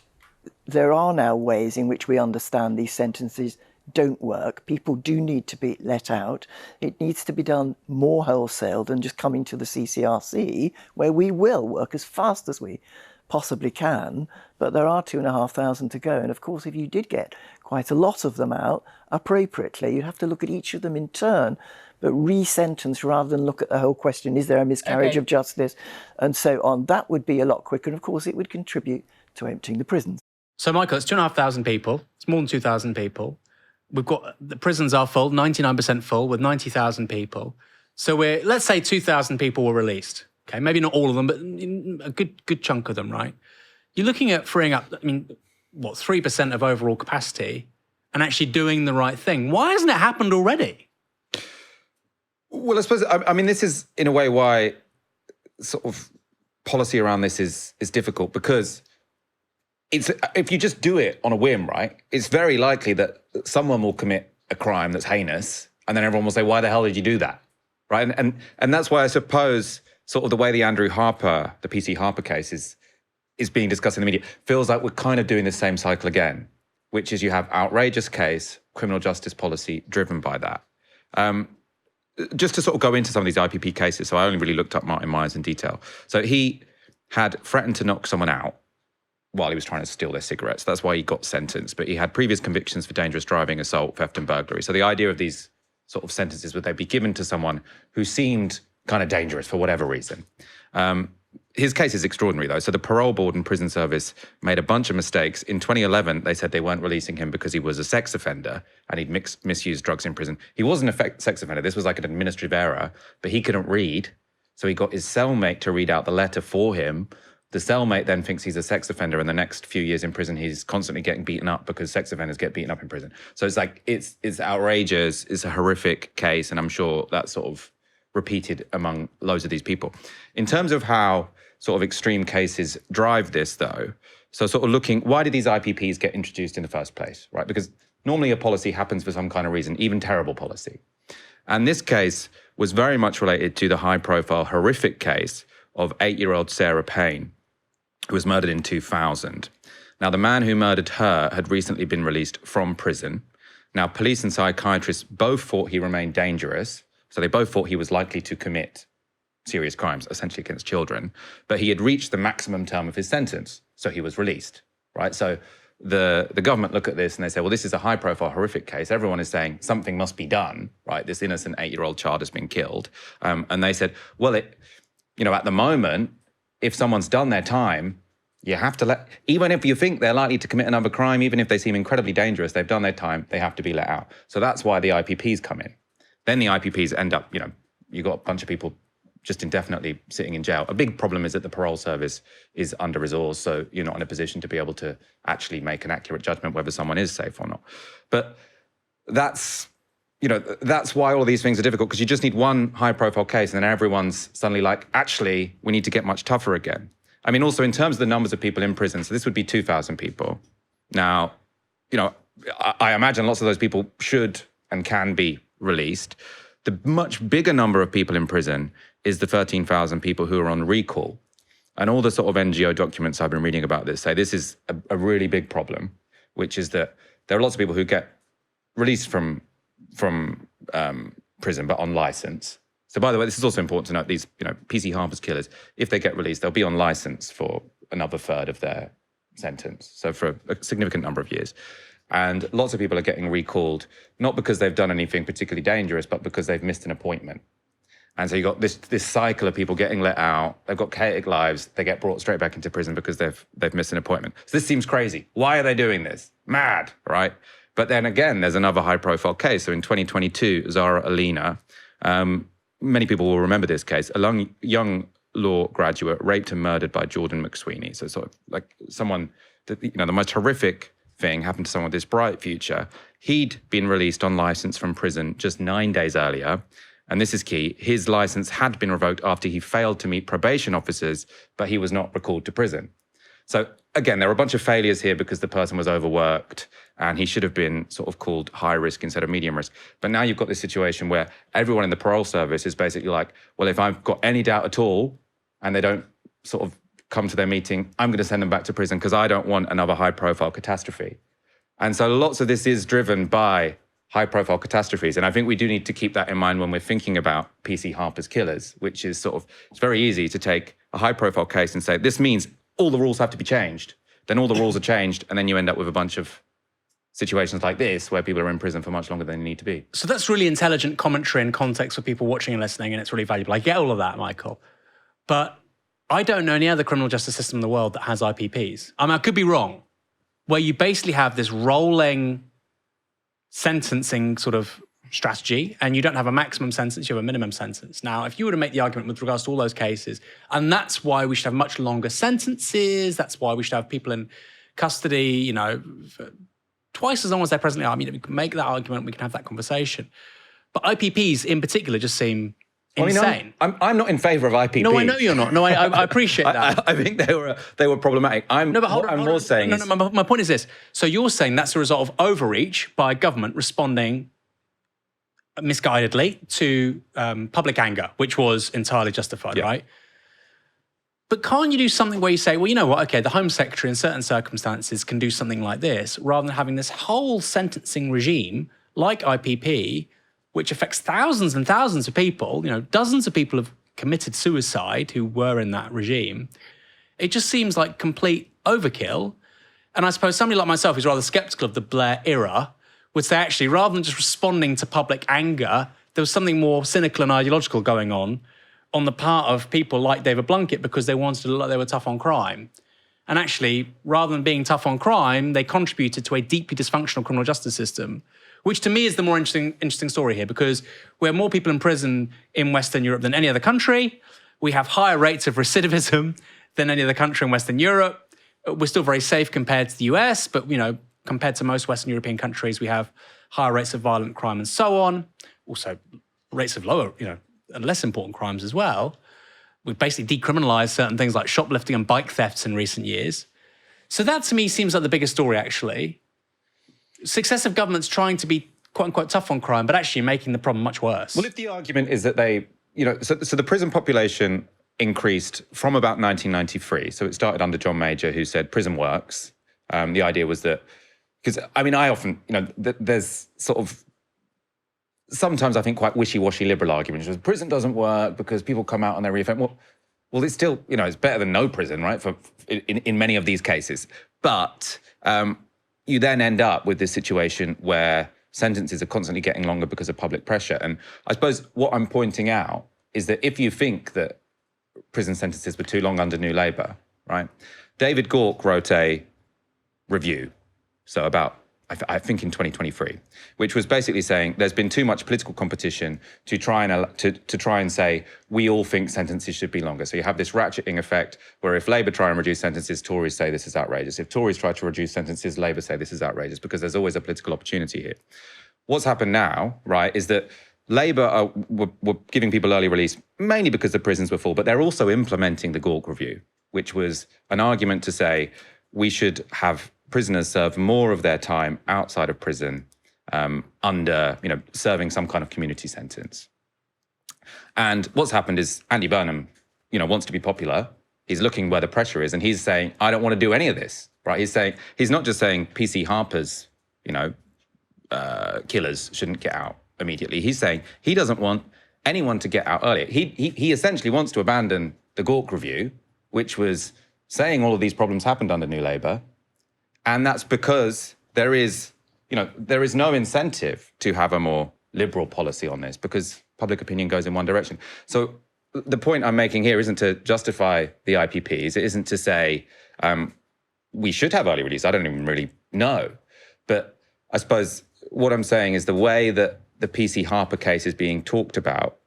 there are now ways in which we understand these sentences don't work. People do need to be let out. It needs to be done more wholesale than just coming to the CCRC, where we will work as fast as we possibly can, but there are 2,500 to go. And of course, if you did get quite a lot of them out appropriately, you'd have to look at each of them in turn, but re-sentence rather than look at the whole question, is there a miscarriage of justice, and so on. That would be a lot quicker, and of course it would contribute to emptying the prisons. So, Michael, it's 2,500 people. It's more than 2,000 people. We've got, the prisons are full, 99% full, with 90,000 people. So let's say 2,000 people were released. Okay, maybe not all of them, but a good chunk of them, right? You're looking at freeing up, 3% of overall capacity and actually doing the right thing. Why hasn't it happened already? Well, I suppose, this is in a way why sort of policy around this is difficult, because if you just do it on a whim, right, it's very likely that someone will commit a crime that's heinous, and then everyone will say, why the hell did you do that, right? And that's why I suppose sort of the way the Andrew Harper, the PC Harper case is being discussed in the media, feels like we're kind of doing the same cycle again, which is you have outrageous case, criminal justice policy driven by that. Just to sort of go into some of these IPP cases, so I only really looked up Martin Myers in detail. So he had threatened to knock someone out while he was trying to steal their cigarettes. That's why he got sentenced. But he had previous convictions for dangerous driving, assault, theft and burglary. So the idea of these sort of sentences would they be given to someone who seemed kind of dangerous for whatever reason. His case is extraordinary, though. So the parole board and prison service made a bunch of mistakes. In 2011, they said they weren't releasing him because he was a sex offender and he'd misused drugs in prison. He wasn't a sex offender. This was like an administrative error, but he couldn't read. So he got his cellmate to read out the letter for him. The cellmate then thinks he's a sex offender, and the next few years in prison, he's constantly getting beaten up because sex offenders get beaten up in prison. So it's like, it's outrageous. It's a horrific case, and I'm sure that's sort of repeated among loads of these people. In terms of how sort of extreme cases drive this, though, so sort of looking, why did these IPPs get introduced in the first place, right? Because normally a policy happens for some kind of reason, even terrible policy. And this case was very much related to the high-profile, horrific case of 8-year-old Sarah Payne, who was murdered in 2000. Now, the man who murdered her had recently been released from prison. Now, police and psychiatrists both thought he remained dangerous, so they both thought he was likely to commit serious crimes, essentially against children, but he had reached the maximum term of his sentence, so he was released, right? So the government look at this and they say, well, this is a high-profile, horrific case. Everyone is saying something must be done, right? This innocent 8-year-old child has been killed. And they said, well, at the moment, if someone's done their time, you have to even if you think they're likely to commit another crime, even if they seem incredibly dangerous, they've done their time, they have to be let out. So that's why the IPPs come in. Then the IPPs end up, you got a bunch of people just indefinitely sitting in jail. A big problem is that the parole service is under-resourced, so you're not in a position to be able to actually make an accurate judgment whether someone is safe or not. But that's why all of these things are difficult, because you just need one high-profile case and then everyone's suddenly like, actually, we need to get much tougher again. I mean, also in terms of the numbers of people in prison, so this would be 2,000 people. Now, I imagine lots of those people should and can be released. The much bigger number of people in prison is the 13,000 people who are on recall. And all the sort of NGO documents I've been reading about this say this is a really big problem, which is that there are lots of people who get released from prison, but on license. So by the way, this is also important to note, these, PC Harper's killers, if they get released, they'll be on license for another third of their sentence. So for a significant number of years. And lots of people are getting recalled, not because they've done anything particularly dangerous, but because they've missed an appointment. And so you've got this cycle of people getting let out, they've got chaotic lives, they get brought straight back into prison because they've missed an appointment. So this seems crazy. Why are they doing this? Mad, right? But then again, there's another high-profile case. So in 2022, Zara Alina, many people will remember this case, a young law graduate raped and murdered by Jordan McSweeney. So sort of like someone, the most horrific thing happened to someone with this bright future. He'd been released on license from prison just 9 days earlier. And this is key. His license had been revoked after he failed to meet probation officers, but he was not recalled to prison. So again, there are a bunch of failures here because the person was overworked and he should have been sort of called high risk instead of medium risk. But now you've got this situation where everyone in the parole service is basically like, well, if I've got any doubt at all and they don't sort of come to their meeting, I'm going to send them back to prison because I don't want another high profile catastrophe. And so lots of this is driven by high profile catastrophes. And I think we do need to keep that in mind when we're thinking about PC Harper's killers, which is sort of, it's very easy to take a high profile case and say, this means all the rules have to be changed. Then all the rules are changed, and then you end up with a bunch of situations like this where people are in prison for much longer than they need to be. So that's really intelligent commentary and context for people watching and listening, and it's really valuable. I get all of that, Michael. But I don't know any other criminal justice system in the world that has IPPs. I mean, I could be wrong, where you basically have this rolling sentencing sort of strategy, and you don't have a maximum sentence, you have a minimum sentence. Now, if you were to make the argument with regards to all those cases, and that's why we should have much longer sentences, that's why we should have people in custody, for twice as long as they presently are. I mean, we can make that argument, we can have that conversation. But IPPs in particular just seem insane. I'm not in favour of IPPs. No, I know you're not. No, I appreciate that. I think they were problematic. My point is this. So you're saying that's a result of overreach by government responding misguidedly to public anger, which was entirely justified, right? But can't you do something where you say, well, you know what, okay, the Home Secretary in certain circumstances can do something like this, rather than having this whole sentencing regime like IPP, which affects thousands and thousands of people, dozens of people have committed suicide who were in that regime. It just seems like complete overkill. And I suppose somebody like myself who's rather skeptical of the Blair era would say, actually, rather than just responding to public anger, there was something more cynical and ideological going on the part of people like David Blunkett, because they wanted to look like they were tough on crime. And actually, rather than being tough on crime, they contributed to a deeply dysfunctional criminal justice system, which to me is the more interesting story here, because we have more people in prison in Western Europe than any other country. We have higher rates of recidivism than any other country in Western Europe. We're still very safe compared to the US, but, compared to most Western European countries, we have higher rates of violent crime and so on. Also, rates of lower, and less important crimes as well. We've basically decriminalised certain things like shoplifting and bike thefts in recent years. So that, to me, seems like the biggest story, actually. Successive governments trying to be quote-unquote tough on crime, but actually making the problem much worse. Well, if the argument is that they, so the prison population increased from about 1993. So it started under John Major, who said prison works. The idea was that, because, I often, there's sort of, sometimes I think quite wishy-washy liberal arguments. Prison doesn't work because people come out on their reoffend. Well, it's still, it's better than no prison, right? In many of these cases. But you then end up with this situation where sentences are constantly getting longer because of public pressure. And I suppose what I'm pointing out is that if you think that prison sentences were too long under New Labour, right? David Gork wrote a review, so about, I think in 2023, which was basically saying there's been too much political competition to try and say we all think sentences should be longer. So you have this ratcheting effect where if Labour try and reduce sentences, Tories say this is outrageous. If Tories try to reduce sentences, Labour say this is outrageous, because there's always a political opportunity here. What's happened now, right, is that Labour were giving people early release mainly because the prisons were full, but they're also implementing the Gork review, which was an argument to say we should have prisoners serve more of their time outside of prison under, serving some kind of community sentence. And what's happened is Andy Burnham, wants to be popular. He's looking where the pressure is, and he's saying, I don't want to do any of this, right? He's not just saying PC Harper's, killers shouldn't get out immediately. He's saying he doesn't want anyone to get out earlier. He essentially wants to abandon the Gork review, which was saying all of these problems happened under New Labour. And that's because there is no incentive to have a more liberal policy on this, because public opinion goes in one direction. So the point I'm making here isn't to justify the IPPs. It isn't to say we should have early release. I don't even really know. But I suppose what I'm saying is the way that the PC Harper case is being talked about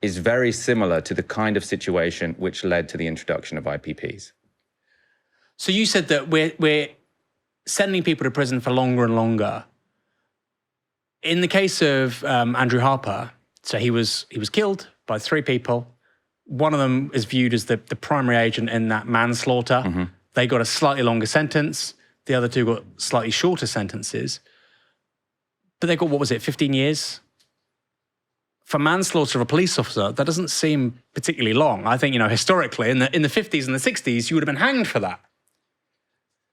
is very similar to the kind of situation which led to the introduction of IPPs. So you said that we're sending people to prison for longer and longer. In the case of Andrew Harper, so he was killed by 3 people. One of them is viewed as the primary agent in that manslaughter. Mm-hmm. They got a slightly longer sentence. The other 2 got slightly shorter sentences. But they got, 15 years? For manslaughter of a police officer, that doesn't seem particularly long. I think, historically, in the 50s and the 60s, you would have been hanged for that.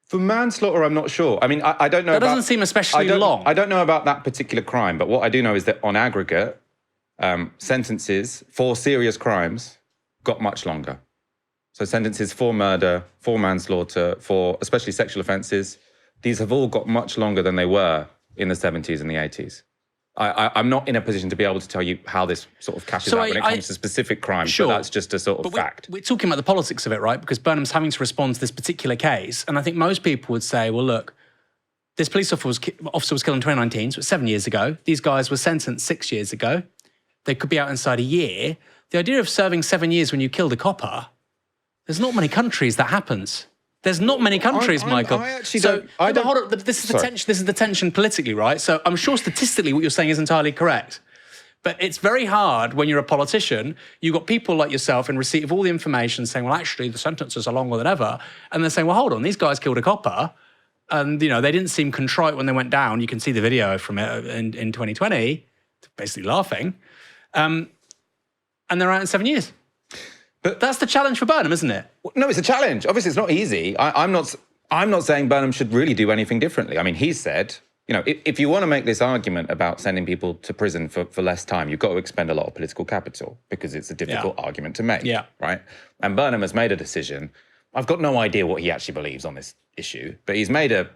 For manslaughter, I'm not sure. I don't know. That doesn't seem especially long. I don't know about that particular crime, but what I do know is that on aggregate, sentences for serious crimes got much longer. So sentences for murder, for manslaughter, for especially sexual offences, these have all got much longer than they were in the 70s and the 80s. I'm not in a position to be able to tell you how this sort of cashes out when it comes to specific crimes, sure, but that's just a sort of fact. We're talking about the politics of it, right? Because Burnham's having to respond to this particular case. And I think most people would say, well, look, this police officer was killed in 2019, so it's 7 years ago. These guys were sentenced 6 years ago. They could be out inside a year. The idea of serving 7 years when you killed a copper, there's not many countries that happens. There's not many countries, Michael. I actually don't. Hold on, this is the tension. This is the tension politically, right? So I'm sure statistically what you're saying is entirely correct, but it's very hard when you're a politician. You've got people like yourself in receipt of all the information saying, well, actually, the sentences are longer than ever, and they're saying, well, hold on, these guys killed a copper, and they didn't seem contrite when they went down. You can see the video from it in 2020, basically laughing, and they're out in 7 years. But that's the challenge for Burnham, isn't it? No, it's a challenge. Obviously, it's not easy. I'm not saying Burnham should really do anything differently. I mean, he said, if you want to make this argument about sending people to prison for less time, you've got to expend a lot of political capital because it's a difficult argument to make, right? And Burnham has made a decision. I've got no idea what he actually believes on this issue, but he's made a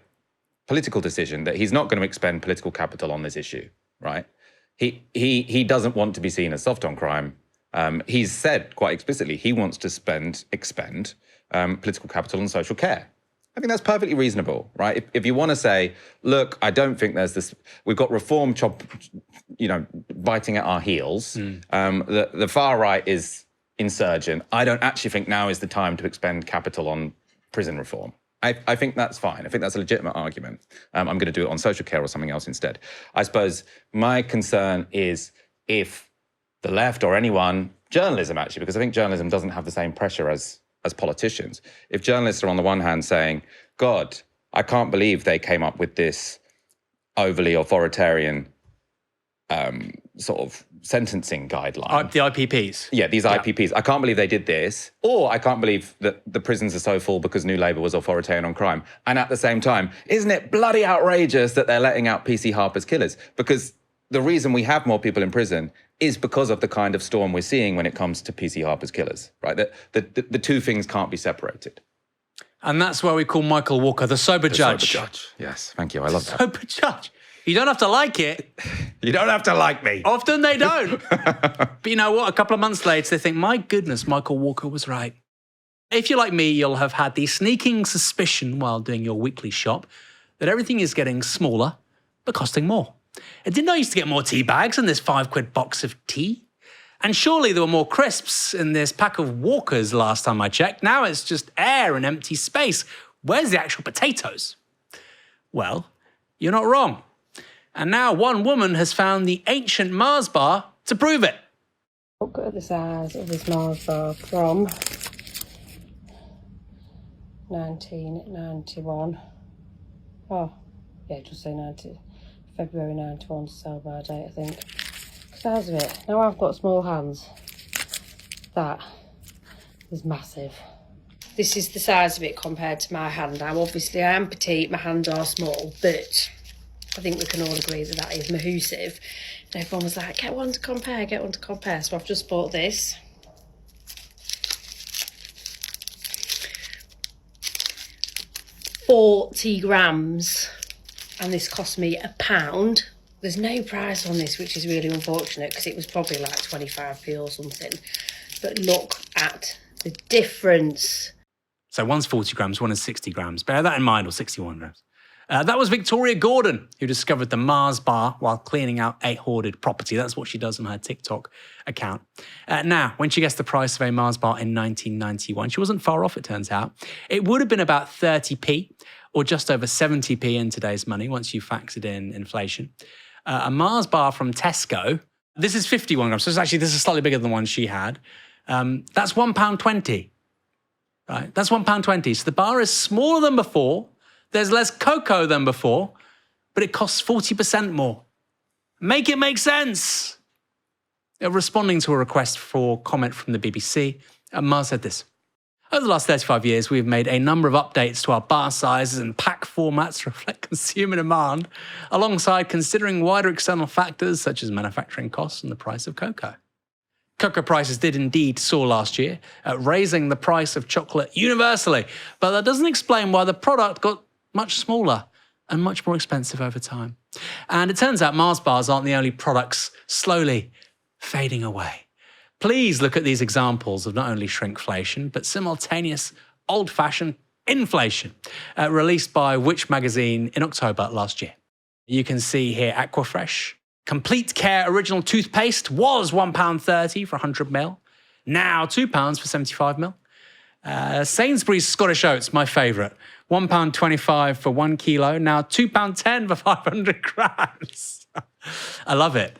political decision that he's not going to expend political capital on this issue, right? He doesn't want to be seen as soft on crime. He's said quite explicitly he wants to expend political capital on social care. I think that's perfectly reasonable, right? If you want to say, look, I don't think there's this, we've got reform biting at our heels. The far right is insurgent. I don't actually think now is the time to expend capital on prison reform. I think that's fine. I think that's a legitimate argument. I'm going to do it on social care or something else instead. I suppose my concern is if the left or anyone, journalism actually, because I think journalism doesn't have the same pressure as politicians. If journalists are on the one hand saying, God, I can't believe they came up with this overly authoritarian sort of sentencing guideline. The IPPs. Yeah, these IPPs. I can't believe they did this. Or I can't believe that the prisons are so full because New Labour was authoritarian on crime. And at the same time, isn't it bloody outrageous that they're letting out PC Harper's killers? Because the reason we have more people in prison is because of the kind of storm we're seeing when it comes to PC Harper's killers, right? The two things can't be separated. And that's why we call Michael Walker the sober judge. Sober judge. Yes, thank you. I love that. Sober judge. You don't have to like it. You don't have to like me. Often they don't. But you know what? A couple of months later, they think, my goodness, Michael Walker was right. If you're like me, you'll have had the sneaking suspicion while doing your weekly shop that everything is getting smaller but costing more. And didn't I used to get more tea bags in this £5 box of tea? And surely there were more crisps in this pack of Walkers last time I checked. Now it's just air and empty space. Where's the actual potatoes? Well, you're not wrong. And now one woman has found the ancient Mars bar to prove it. Look at the size of this Mars bar from 1991. Oh, yeah, just say 90. February 91 to sell by date, I think. Size of it. Now I've got small hands. That is massive. This is the size of it compared to my hand. Now, obviously, I am petite, my hands are small, but I think we can all agree that that is massive. And everyone was like, get one to compare, get one to compare. So I've just bought this. £40 grams. And this cost me £1. There's no price on this, which is really unfortunate because it was probably like 25p or something. But look at the difference. So one's 40 grams, one is 60 grams. Bear that in mind, or 61 grams. That was Victoria Gordon, who discovered the Mars bar while cleaning out a hoarded property. That's what she does on her TikTok account. Now, when she guessed the price of a Mars bar in 1991, she wasn't far off, it turns out. It would have been about 30p, or just over 70p in today's money, once you factored in inflation. A Mars bar from Tesco, this is 51 grams, so this is slightly bigger than the one she had. That's £1.20, right? That's £1.20. So the bar is smaller than before, there's less cocoa than before, but it costs 40% more. Make it make sense. Responding to a request for comment from the BBC, Mars said this. Over the last 35 years, we've made a number of updates to our bar sizes and pack formats to reflect consumer demand, alongside considering wider external factors such as manufacturing costs and the price of cocoa. Cocoa prices did indeed soar last year, raising the price of chocolate universally. But that doesn't explain why the product got much smaller and much more expensive over time. And it turns out Mars bars aren't the only products slowly fading away. Please look at these examples of not only shrinkflation, but simultaneous old-fashioned inflation, released by Which magazine in October last year. You can see here Aquafresh. Complete Care Original Toothpaste was £1.30 for 100ml, now £2 for 75ml. Sainsbury's Scottish Oats, my favourite, £1.25 for 1 kilo, now £2.10 for 500 grams. I love it.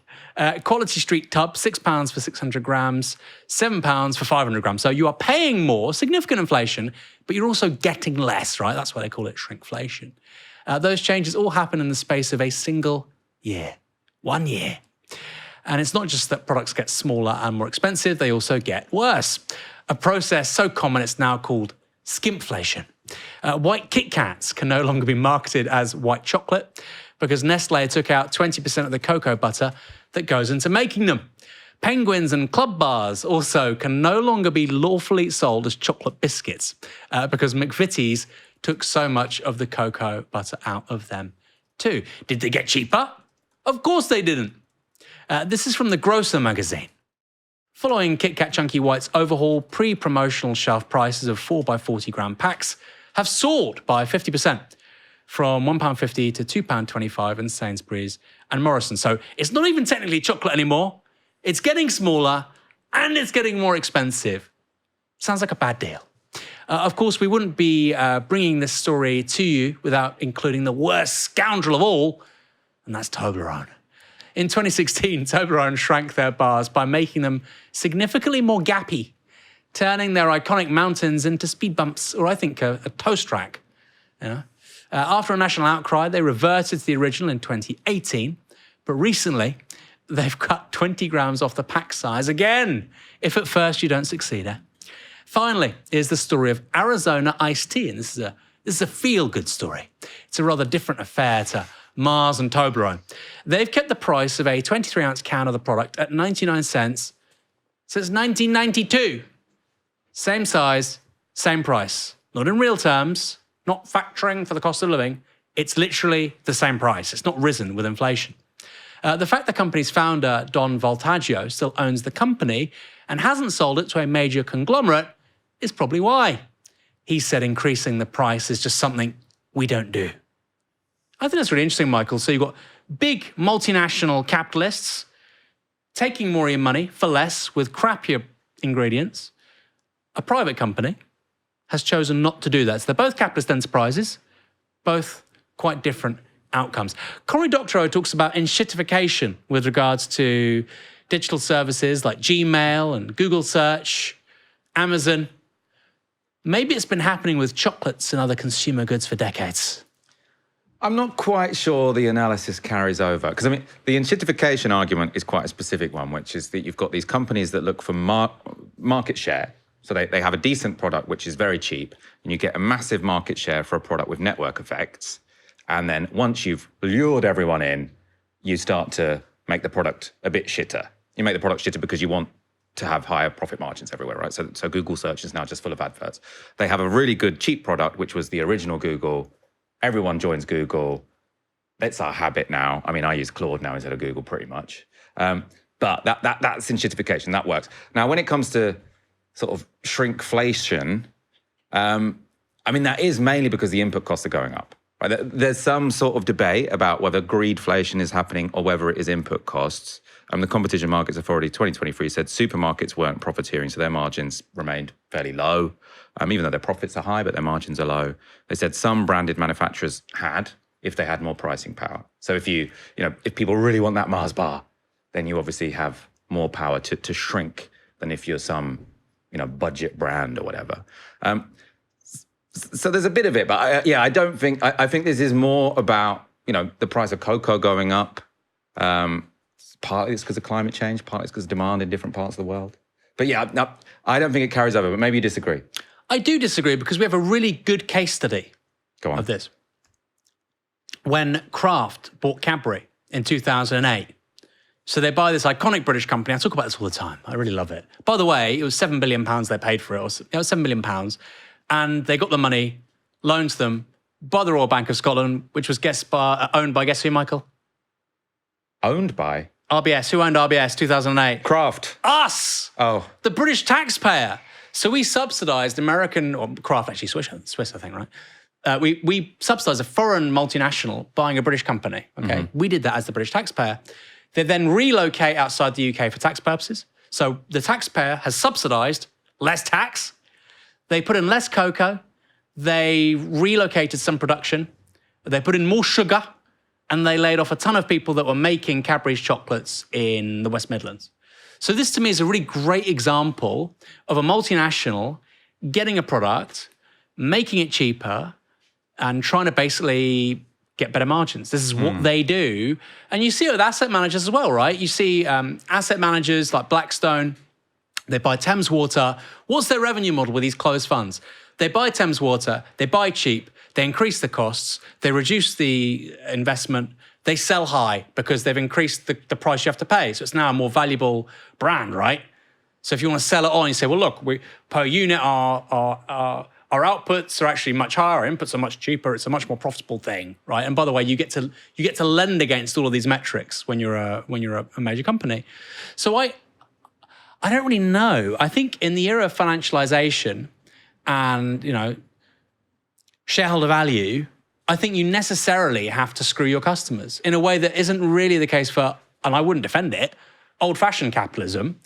Quality Street Tub, £6 for 600 grams, £7 for 500 grams. So you are paying more, significant inflation, but you're also getting less, right? That's why they call it shrinkflation. Those changes all happen in the space of a single year. 1 year. And it's not just that products get smaller and more expensive, they also get worse. A process so common it's now called skimpflation. White Kit Kats can no longer be marketed as white chocolate because Nestle took out 20% of the cocoa butter that goes into making them. Penguins and Club bars also can no longer be lawfully sold as chocolate biscuits because McVitie's took so much of the cocoa butter out of them too. Did they get cheaper? Of course they didn't. This is from the Grocer magazine. Following Kit Kat Chunky White's overhaul, pre-promotional shelf prices of 4x40 gram packs have soared by 50%, from £1.50 to £2.25 in Sainsbury's and Morrisons. So it's not even technically chocolate anymore. It's getting smaller and it's getting more expensive. Sounds like a bad deal. Of course, we wouldn't be bringing this story to you without including the worst scoundrel of all, and that's Toblerone. In 2016, Toblerone shrank their bars by making them significantly more gappy, turning their iconic mountains into speed bumps, or I think a toast track. After a national outcry, they reverted to the original in 2018, but recently they've cut 20 grams off the pack size again, if at first you don't succeed. Finally, here's the story of Arizona iced tea, and this is a feel-good story. It's a rather different affair to Mars and Toblerone. They've kept the price of a 23-ounce can of the product at 99 cents since 1992. Same size, same price. Not in real terms, not factoring for the cost of living. It's literally the same price. It's not risen with inflation. The fact the company's founder, Don Voltaggio, still owns the company and hasn't sold it to a major conglomerate is probably why. He said increasing the price is just something we don't do. I think that's really interesting, Michael. So you've got big multinational capitalists taking more of your money for less with crappier ingredients. A private company has chosen not to do that. So they're both capitalist enterprises, both quite different outcomes. Cory Doctorow talks about enshittification with regards to digital services like Gmail and Google Search, Amazon. Maybe it's been happening with chocolates and other consumer goods for decades. I'm not quite sure the analysis carries over. Because, I mean, the enshittification argument is quite a specific one, which is that you've got these companies that look for market share. So they have a decent product, which is very cheap, and you get a massive market share for a product with network effects. And then once you've lured everyone in, you start to make the product a bit shitter. You make the product shitter because you want to have higher profit margins everywhere, right? So Google Search is now just full of adverts. They have a really good, cheap product, which was the original Google. Everyone joins Google. It's our habit now. I mean, I use Claude now instead of Google pretty much. But that's enshittification. That works. Now, when it comes to sort of shrinkflation, I mean, that is mainly because the input costs are going up. Right? There's some sort of debate about whether greedflation is happening or whether it is input costs. The Competition Markets Authority 2023 said supermarkets weren't profiteering, so their margins remained fairly low. Even though their profits are high, but their margins are low. They said some branded manufacturers had, if they had more pricing power. So if if people really want that Mars bar, then you obviously have more power to shrink than if you're some, budget brand or whatever. So there's a bit of it, but I don't think, I think this is more about, the price of cocoa going up. Partly it's because of climate change, partly it's because of demand in different parts of the world. But no, I don't think it carries over, but maybe you disagree. I do disagree because we have a really good case study of this. When Kraft bought Cadbury in 2008, So they buy this iconic British company. I talk about this all the time. I really love it. By the way, it was £7 billion they paid for it. It was £7 billion. And they got the money loaned to them by the Royal Bank of Scotland, which was owned by, guess who, Michael? Owned by? RBS. Who owned RBS 2008? Kraft. Us! Oh. The British taxpayer. So we subsidised American, or Kraft actually, Swiss, I think, right? We subsidised a foreign multinational buying a British company, okay? We did that as the British taxpayer. They then relocate outside the UK for tax purposes. So the taxpayer has subsidised less tax. They put in less cocoa. They relocated some production. They put in more sugar. And they laid off a ton of people that were making Cadbury's chocolates in the West Midlands. So this to me is a really great example of a multinational getting a product, making it cheaper, and trying to basically get better margins. This is what they do. And you see it with asset managers as well, right? You see asset managers like Blackstone, they buy Thames Water. What's their revenue model with these closed funds? They buy Thames Water, they buy cheap, they increase the costs, they reduce the investment, they sell high because they've increased the price you have to pay. So it's now a more valuable brand, right? So if you want to sell it on, you say, well, look, per unit, our outputs are actually much higher, our inputs are much cheaper, it's a much more profitable thing, right? And by the way, you get to lend against all of these metrics when you're a major company. So I don't really know. I think in the era of financialization and, shareholder value, I think you necessarily have to screw your customers in a way that isn't really the case for, and I wouldn't defend it, old-fashioned capitalism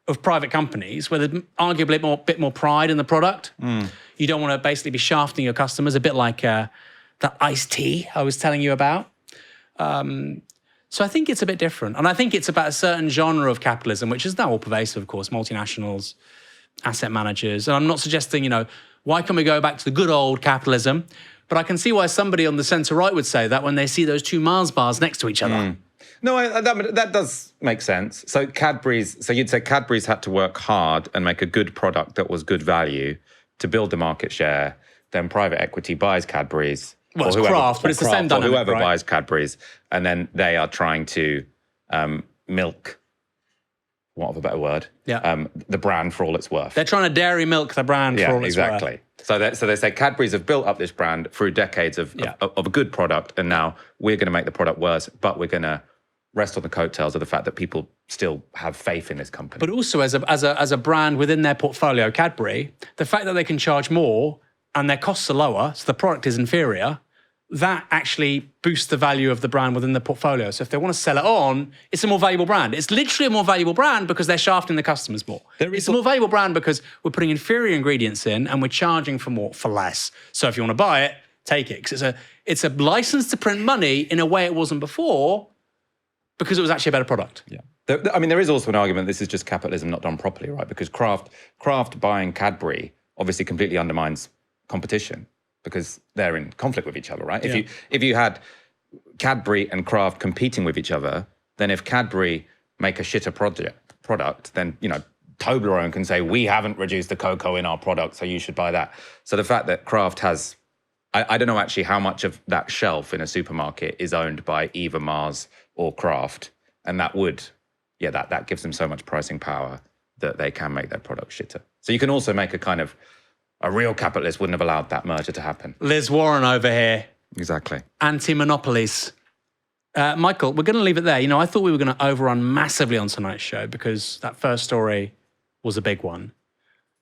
of private companies where there's arguably a bit more pride in the product. You don't want to basically be shafting your customers, a bit like that iced tea I was telling you about. So I think it's a bit different. And I think it's about a certain genre of capitalism, which is now all pervasive, of course, multinationals, asset managers. And I'm not suggesting, why can't we go back to the good old capitalism? But I can see why somebody on the centre-right would say that when they see those two Mars bars next to each other. No, that does make sense. So you'd say Cadbury's had to work hard and make a good product that was good value to build the market share. Then private equity buys Cadbury's. Well, it's Kraft, but it's the same dynamic, whoever right? buys Cadbury's, and then they are trying to milk, what of a better word, the brand for all it's worth. They're trying to dairy milk the brand for all it's worth. Exactly. So they say Cadbury's have built up this brand through decades of a good product, and now we're going to make the product worse, but we're going to rest on the coattails of the fact that people still have faith in this company. But also as a brand within their portfolio, Cadbury, the fact that they can charge more and their costs are lower, so the product is inferior, that actually boosts the value of the brand within the portfolio. So if they want to sell it on, it's a more valuable brand. It's literally a more valuable brand because they're shafting the customers more. It's a more valuable brand because we're putting inferior ingredients in and we're charging for less. So if you want to buy it, take it. Because it's a license to print money in a way it wasn't before because it was actually a better product. Yeah. There is also an argument this is just capitalism not done properly, right? Because Kraft buying Cadbury obviously completely undermines competition, because they're in conflict with each other, right? Yeah. If you had Cadbury and Kraft competing with each other, then if Cadbury make a shitter product, then Toblerone can say we haven't reduced the cocoa in our product, so you should buy that. So the fact that Kraft has, I don't know actually how much of that shelf in a supermarket is owned by either Mars or Kraft, and that gives them so much pricing power that they can make their product shitter. So you can also make a real capitalist wouldn't have allowed that merger to happen. Liz Warren over here. Exactly. Anti-monopolies. Michael, we're going to leave it there. I thought we were going to overrun massively on tonight's show because that first story was a big one.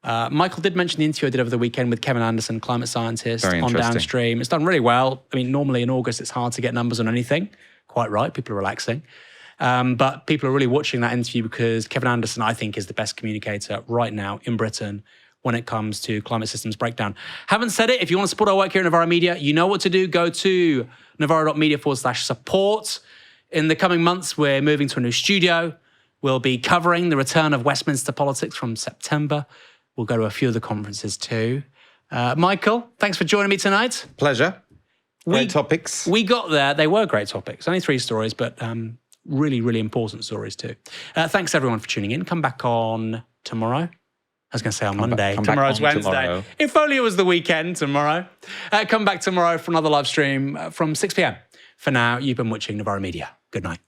Michael did mention the interview I did over the weekend with Kevin Anderson, climate scientist, on Downstream. It's done really well. Normally in August, it's hard to get numbers on anything. Quite right. People are relaxing. But people are really watching that interview because Kevin Anderson, I think, is the best communicator right now in Britain when it comes to climate systems breakdown. Haven't said it. If you want to support our work here at Novara Media, you know what to do. Go to novara.media/support. In the coming months, we're moving to a new studio. We'll be covering the return of Westminster politics from September. We'll go to a few of the conferences too. Michael, thanks for joining me tonight. Pleasure. Great topics. We got there. They were great topics. Only 3 stories, but really, really important stories too. Thanks everyone for tuning in. Come back on tomorrow. I was going to say on Monday. Tomorrow's Wednesday. Tomorrow. If only it was the weekend tomorrow. Come back tomorrow for another live stream from 6 p.m. For now, you've been watching Novara Media. Good night.